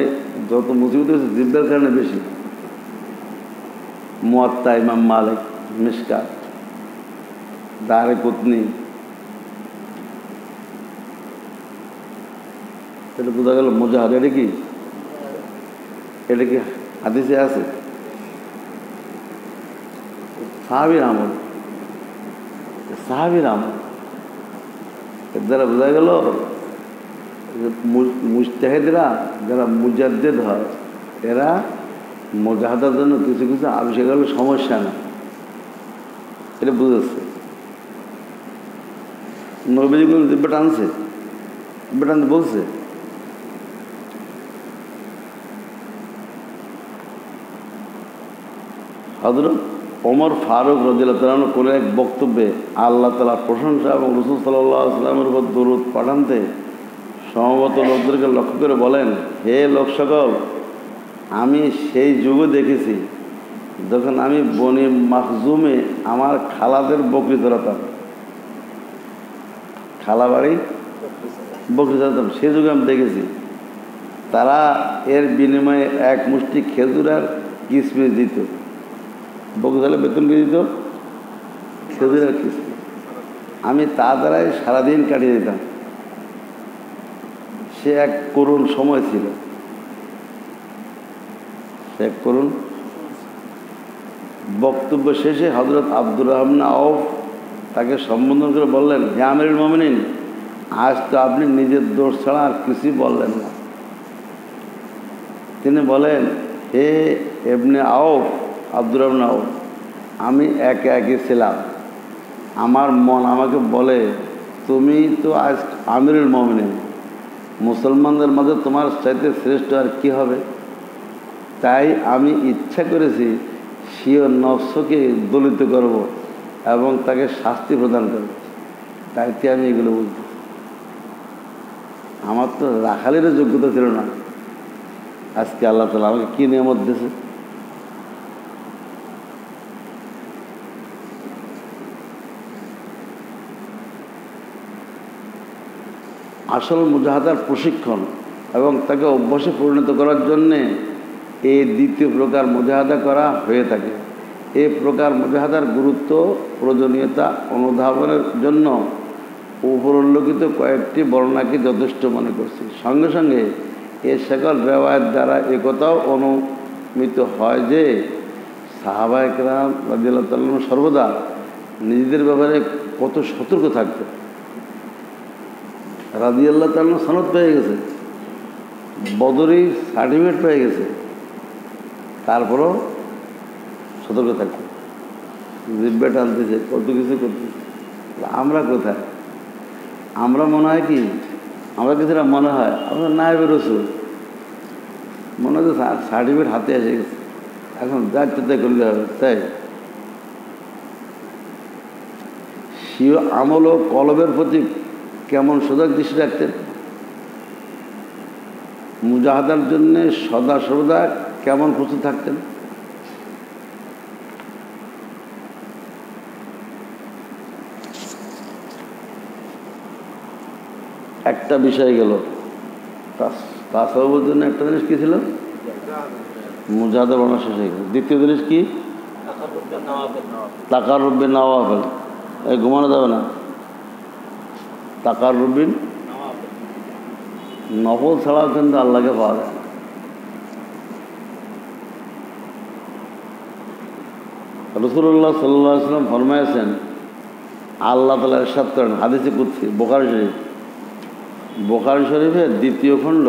যত মুসিবত হয়েছে জিহ্বার কারণে বেশি। মুয়াত্তা ইমাম মালিক, মিশকাত, দারে কুতনি, এটা বোঝা গেল মুজাহাদ। এটা কি হাদিসে আছে? সাহাবীর আমল, এর দ্বারা বোঝা গেল মুজতাহিদরা যারা মুজাদ্দিদ হয় এরা মুজাহাদার জন্য কিছু কিছু আবিষ্কার করলে সমস্যা না, এটা বুঝেছে। নবীজি কোনো জিহ্বা টানছে, জিহ্বা টানতে বলছে? হযরত ওমর ফারুক রাদিয়াল্লাহু তাআলা আনহু কোনো এক বক্তব্যে আল্লাহ তাআলার প্রশংসা এবং রাসূল সাল্লাল্লাহু আলাইহি ওয়াসাল্লামের উপর দরুদ পাঠাতে সমবেত লোকদেরকে লক্ষ্য করে বলেন, হে লোক সকল, আমি সেই যুগে দেখেছি যখন আমি বনি মাখজুমে আমার খালাদের বকরি ধরাতাম। খালা বাড়ি বকরি চালাতাম, সে যুগে আমি দেখেছি তারা এর বিনিময়ে এক মুষ্টি খেজুর আর কিশমিশ দিত। বকরি চালে বেতন কে দিত? খেজুর আর কিশমিশ। আমি তা দ্বারাই সারাদিন কাটিয়ে দিতাম। সে এক করুণ সময় ছিল, সে এক করুণ। বক্তব্য শেষে হযরত আব্দুর রহমান আওফ তাকে সম্বোধন করে বললেন, হে আমিরুল মুমিনিন, আজ তো আপনি নিজের দোষ ছাড়া আর কিছুই বললেন না। তিনি বলেন, হে ইবনে আওফ, আব্দুর রহমান আওফ, আমি একে একে ছিলাম। আমার মন আমাকে বলে, তুমি তো আজ আমিরুল মুমিনিন, মুসলমানদের মাঝে তোমার চাইতে শ্রেষ্ঠ আর কি হবে। তাই আমি ইচ্ছা করেছি স্বীয় নফসকে দলিত করব এবং তাকে শাস্তি প্রদান করব। তাইতে আমি এগুলো বলছি। আমার তো রাখালেরও যোগ্যতা ছিল না, আজকে আল্লাহ তাআলা আমাকে কী নিয়ামত দিয়েছে। আসল মুজাহাদার প্রশিক্ষণ এবং তাকে অভ্যাসে পরিণত করার জন্যে এই দ্বিতীয় প্রকার মুজাহাদা করা হয়ে থাকে। এই প্রকার মুজাহাদার গুরুত্ব, প্রয়োজনীয়তা অনুধাবনের জন্য উপরোল্লেখিত কয়েকটি বর্ণনাকে যথেষ্ট মনে করছি। সঙ্গে সঙ্গে এ সকল রেওয়ায়েত দ্বারা একথাও অনুমিত হয় যে সাহাবায়ে কেরাম রাদিয়াল্লাহু তাআলা আনহুম সর্বদা নিজেদের ব্যাপারে কত সতর্ক থাকতেন। রাদিয়াল্লাহু তাআলা আনহু সনদ পেয়ে গেছে, বদরি সার্টিফিকেট পেয়ে গেছে, তারপরও সতর্ক থাকতে, জিব্বা টানতেছে, কত কিছু করতেছে। আমরা কোথায়? আমরা মনে হয় কি, আমরা কিছুটা মনে হয় আমরা নায়েবে রাসূল, মনে হয় সার্টিফিকেট হাতে এসে গেছে, এখন যা ইচ্ছা তাই করতে হবে। তাই স্বীয় আমল ও কলবের প্রতি কেমন সজাগ দৃষ্টি রাখতেন, মুজাহাদার জন্যে সদা সর্বদা কেমন প্রস্তুত থাকতেন। একটা বিষয় গেল, তাসাউফের জন্য একটা জিনিস কী ছিল? মুজাহাদা বর্ণনা শেষ হয়ে গেল। দ্বিতীয় জিনিস কি? তাকাররুবিন নওয়াফিল। এই ঘুমানো যাবে না, তাকাররুবিন নফল ছাড়াও কিন্তু আল্লাহকে পাওয়া যায় না। রাসূলুল্লাহ সাল্লাল্লাহু আলাইহি ওয়াসাল্লাম ফরমায়েছেন, আল্লাহ তাআলা ইরশাদ করেন হাদিসে কুদসি, বুখারী শরীফের দ্বিতীয় খণ্ড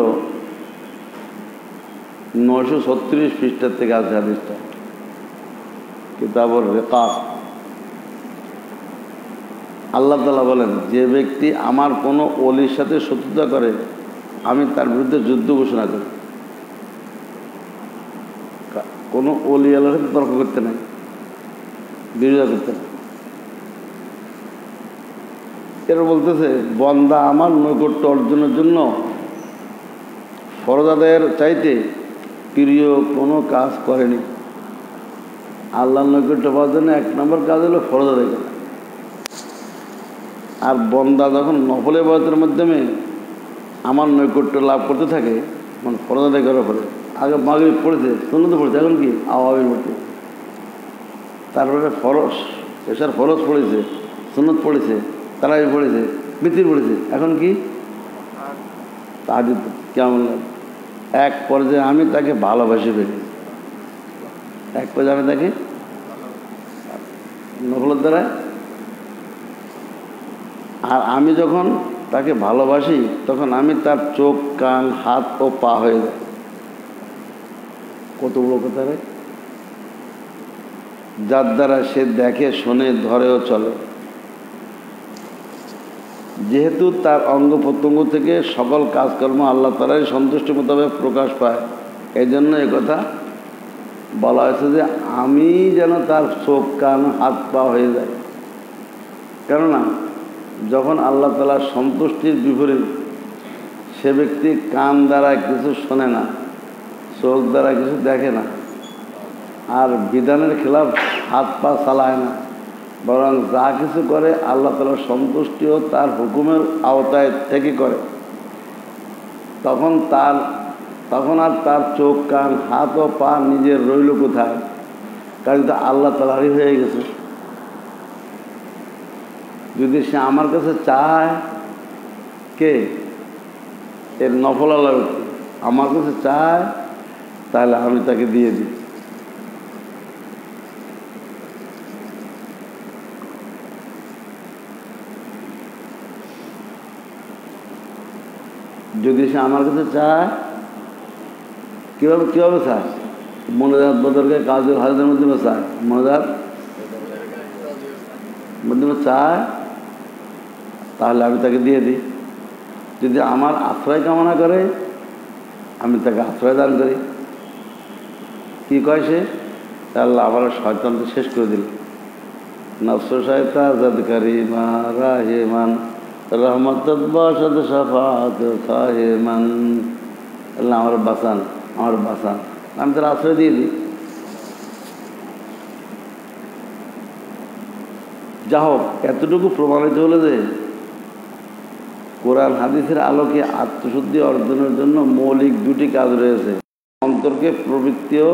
936 পৃষ্ঠার থেকে আছে হাদিসটা, কিতাবুর রিকাক। আল্লাহ তাআলা বলেন, যে ব্যক্তি আমার কোনো ওলির সাথে শত্রুতা করে আমি তার বিরুদ্ধে যুদ্ধ ঘোষণা করি। কোনো ওলি আল্লাহর সাথে তর্ক করতে নাই, বিরোধিতা করতে নাই। এরা বলতেছে, বন্দা আমার নৈকট্য অর্জনের জন্য ফরজ আদায়ের চাইতে প্রিয় কোনো কাজ করেনি। আল্লাহর নৈকট্য পাওয়ার জন্য এক নম্বর কাজ হলো ফরজ আদায় করা। আর বন্দা যখন নফল ইবাদতের মাধ্যমে আমার নৈকট্য লাভ করতে থাকে, মানে ফরজ আদায় করার পরে, আগে মাগরিব পড়েছে, সুন্নত পড়েছে, এখন কি আওয়াবিল পড়ছে, তারপরে ফরজ, এশার ফরজ পড়েছে, সুন্নত পড়েছে, তারাবি পড়েছে, বিতির পড়েছে, এখন কি তাহাজ্জুদ। কেমন এক পর্যায়ে আমি তাকে ভালোবাসি ফেলি, এক পর্যায়ে আমি তাকে নফলের দ্বারা, আর আমি যখন তাকে ভালোবাসি তখন আমি তার চোখ, কান, হাত ও পা হয়ে যায়। কত বড় কথা রে! যার দ্বারা সে দেখে, শোনে, ধরেও চলে। যেহেতু তার অঙ্গ প্রত্যঙ্গ থেকে সকল কাজকর্ম আল্লাহ তাআলাই সন্তুষ্টি মোতাবেক প্রকাশ পায়, এই জন্য কথা বলা হয়েছে যে আমি যেন তার চোখ, কান, হাত পা হয়ে যায়। কেননা যখন আল্লাহ তাআলার সন্তুষ্টির বিপরীত সে ব্যক্তি কান দ্বারা কিছু শোনে না, চোখ দ্বারা কিছু দেখে না, আর বিধানের খেলাফ হাত পা চালায় না, বরং যা কিছু করে আল্লাহ তাআলার সন্তুষ্টি ও তার হুকুমের আওতায় থেকে করে, তখন আর তার চোখ, কান, হাত ও পা নিজের রইল কোথায়? কারণ তো আল্লাহ তাআলারই হয়ে গেছে। যদি সে আমার কাছে চায়, কে এর নফল আল্লাহ আমার কাছে চায়, তাহলে আমি তাকে দিয়ে দিই। যদি সে আমার কাছে চায়, কীভাবে চায়? মনোজাত বদরকে কাজের হাজারের মাধ্যমে চায়, মনোজাত মাধ্যমে চায়, তাহলে আমি তাকে দিয়ে দিই। যদি আমার আশ্রয় কামনা করে, আমি তাকে আশ্রয় দান করি। কি কয় সে? আল্লাহ আবার শয়তানকে শেষ করে দিল। নফস শয়তান জাদকারী মা রাহিমান রহমত বাসাদ শাফাত সাহেমান। আল্লাহ আমার বাঁচান, আমি তার আশ্রয় দিয়ে দিই। যা হোক, এতটুকু প্রমাণিত হলো যে কোরআন হাদিসের আলোকে আত্মশুদ্ধি অর্জনের জন্য মৌলিক দুটি কাজ রয়েছে। অন্তরকে প্রবৃত্তি ও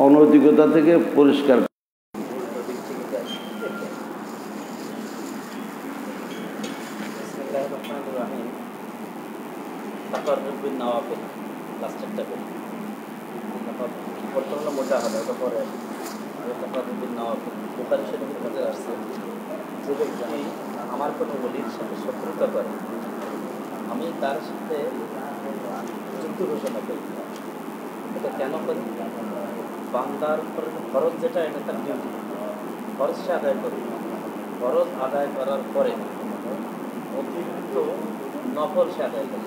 অনৈতিকতা থেকে পরিষ্কার করা। আমার কোনো ওলির সাথে শত্রুতা করে, আমি তার সাথে যুদ্ধ ঘোষণা করি। এটা কেন করি? বান্দার ফরজ যেটা, এটা তার ডিউটি, ফরজ সে আদায় করি। ফরজ আদায় করার পরে অতিরিক্ত নফল সে আদায় করে।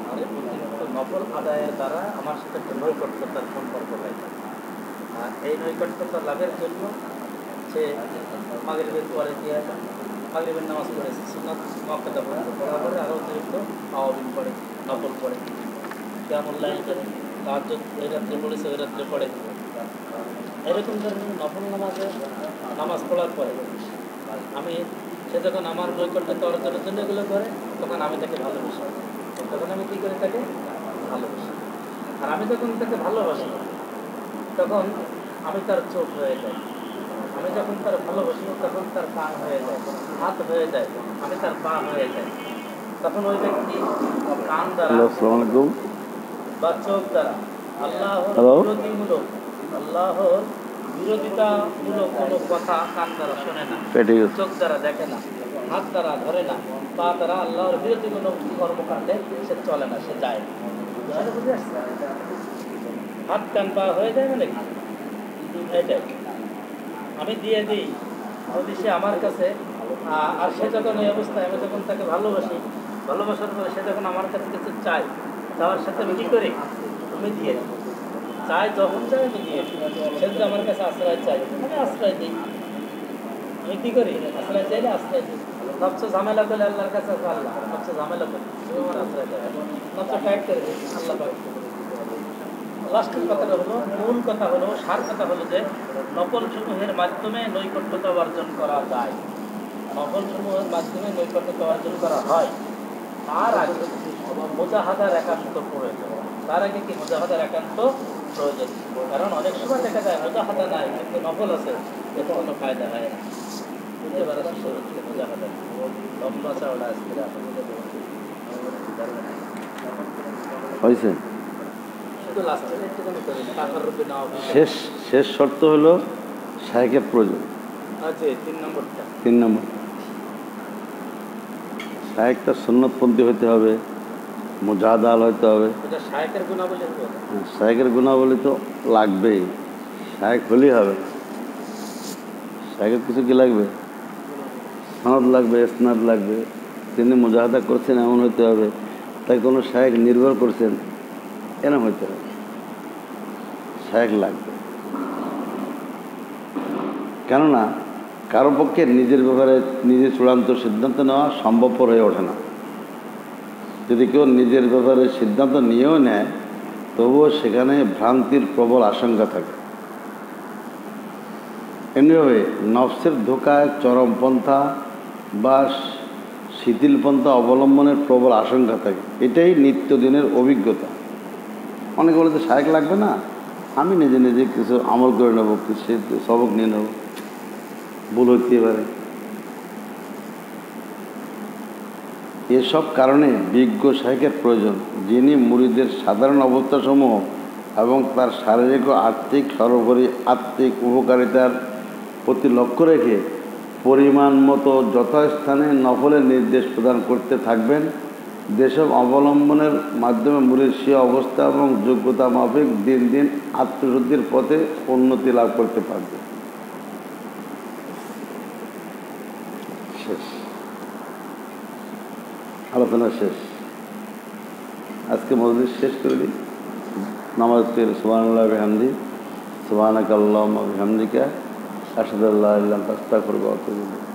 আর অতিরিক্ত নফল আদায়ের দ্বারা আমার সাথে একটা নৈকট্যতার সম্পর্ক হয়। আর এই নৈকট্যতা লাভের জন্য সে মাগরিবের পরে দিয়ে মাগরিবের নামাজ পড়েছে, সুন্নাত মুআক্কাদা পড়েছে, পড়ার পরে আরও অতিরিক্ত আওয়াবিন পড়ে, নফল পড়ে, কিয়ামুল লাইল করে, তাহাজ্জুদ এই রাত্রে পড়েছে, ওই রাত্রে পড়ে। এরকম ধরনের নফল নামাজ পড়ার পরে সে যখন আমার নৈকট্যতা অর্জনের জন্য এগুলো করে, তখন আমি তাকে ভালোবাসি। তখন আমি কী করে তাকে ভালোবাসি। আর আমি যখন তাকে ভালোবাসি, তখন আমি তার চোখ হয়ে যাই। আমি যখন তার ভালোবাসি, তখন তার কান হয়ে যায়, হাত হয়ে যায়, আমি তার পা হয়ে যাই। তখন ওই ব্যক্তি কান দ্বারা বা চোখ দ্বারা আল্লাহর বিরোধিতামূলক কোনো কথা কান দ্বারা শোনে না, চোখ দ্বারা দেখে না, হাত দ্বারা ধরে না, পা দ্বারা আল্লাহর বিরোধী কোনো কর্মকাণ্ডে সে চলে না, সে যায় না। হাত কান পা হয়ে যায় মানে এটাই আমি দিয়ে দিই। যদি সে আমার কাছে, আর সে যখন এই অবস্থায়, আমি যখন তাকে ভালোবাসার পরে সে যখন আমার কাছে কিছু চাই, তার সাথে আমি কী করি? আমি দিয়ে দিই। চাই যখন চাই আমি দিয়ে দিই। সে যদি আমার কাছে আশ্রয় চাই, আমি আশ্রয় দিই। আমি কী করি? আশ্রয় চাইলে আশ্রয় দিই। সবচেয়ে ঝামেলা করলে আল্লাহর কাছে আল্লাহ, সবচেয়ে ঝামেলা করি তুমি আমার আশ্রয় দেয়, সবচেয়ে টাইট করে দিই আল্লাহ পাক। লাস্টের কথাটা হলো, মূল কথা হলো, সার কথা হলো যে নফল সমূহের মাধ্যমে নৈকট্যতা অর্জন করা যায়। নফল সমূহের মাধ্যমে নৈকট্যতা অর্জন করা হয়। তার আগে মুজাহাদার একান্ত প্রয়োজন। তার আগে কি মুজাহাদার একান্ত প্রয়োজন? কারণ অনেক সময় দেখা যায় মুজাহাদা নাই, কিন্তু নফল আছে, এতে কোনো ফায়দা হয় না। বুঝতে পারা মুজাহাদা লম্বা চওড়া হয়েছে। শেষ শর্ত হলো শায়েখের প্রয়োজন। তিন নম্বর শায়েখ তার সুন্নতপন্থী হইতে হবে, মুজাহাদাল হইতে হবে। শায়েখের গুণাবলী তো লাগবেই, শায়েখ হলেই হবে। শায়েখের কিছু কি লাগবে? সনদ লাগবে, ইসনাদ লাগবে। তিনি মুজাহাদা করছেন এমন হইতে হবে, তাই কোনো শায়েখ নির্ভর করছেন এরকম হইতে হবে। শায়েখ লাগবে, কেননা কারো পক্ষে নিজের ব্যাপারে নিজে চূড়ান্ত সিদ্ধান্ত নেওয়া সম্ভবপর হয়ে ওঠে না। যদি কেউ নিজের ব্যাপারে সিদ্ধান্ত নিয়েও নেয়, তবুও সেখানে ভ্রান্তির প্রবল আশঙ্কা থাকে। এমনিভাবে নফসের ধোকায় চরমপন্থা বা শিথিলপন্থা অবলম্বনের প্রবল আশঙ্কা থাকে। এটাই নিত্যদিনের অভিজ্ঞতা। অনেকে বলে যে শায়েক লাগবে না, আমি নিজে নিজে কিছু আমল করে নেবো, কিছু সবক নিয়ে নেব। ভুল হইতে পারে। এসব কারণে বিজ্ঞ শায়েকের প্রয়োজন, যিনি মুরিদের সাধারণ অবস্থাসমূহ এবং তার শারীরিক ও আর্থিক, সর্বোপরি আত্মিক উপকারিতার প্রতি লক্ষ্য রেখে পরিমাণ মতো যথাস্থানে নফলের নির্দেশ প্রদান করতে থাকবেন। যেসব অবলম্বনের মাধ্যমে মুরিদ সে অবস্থা এবং যোগ্যতা মাফিক দিন দিন আত্মশুদ্ধির পথে উন্নতি লাভ করতে পারবে। শেষ, আলোচনা শেষ। আজকে মজলিস শেষ করে দিই। নামাজ পড়ে সুবহানাল্লাহি ওয়া বিহামদিহি, সুবহানাকাল্লাহুম্মা ওয়া বিহামদিকা, আশহাদু আল্লা ইলাহা ইল্লা আনতা, আস্তাগফিরুকা ওয়া আতুবু ইলাইক।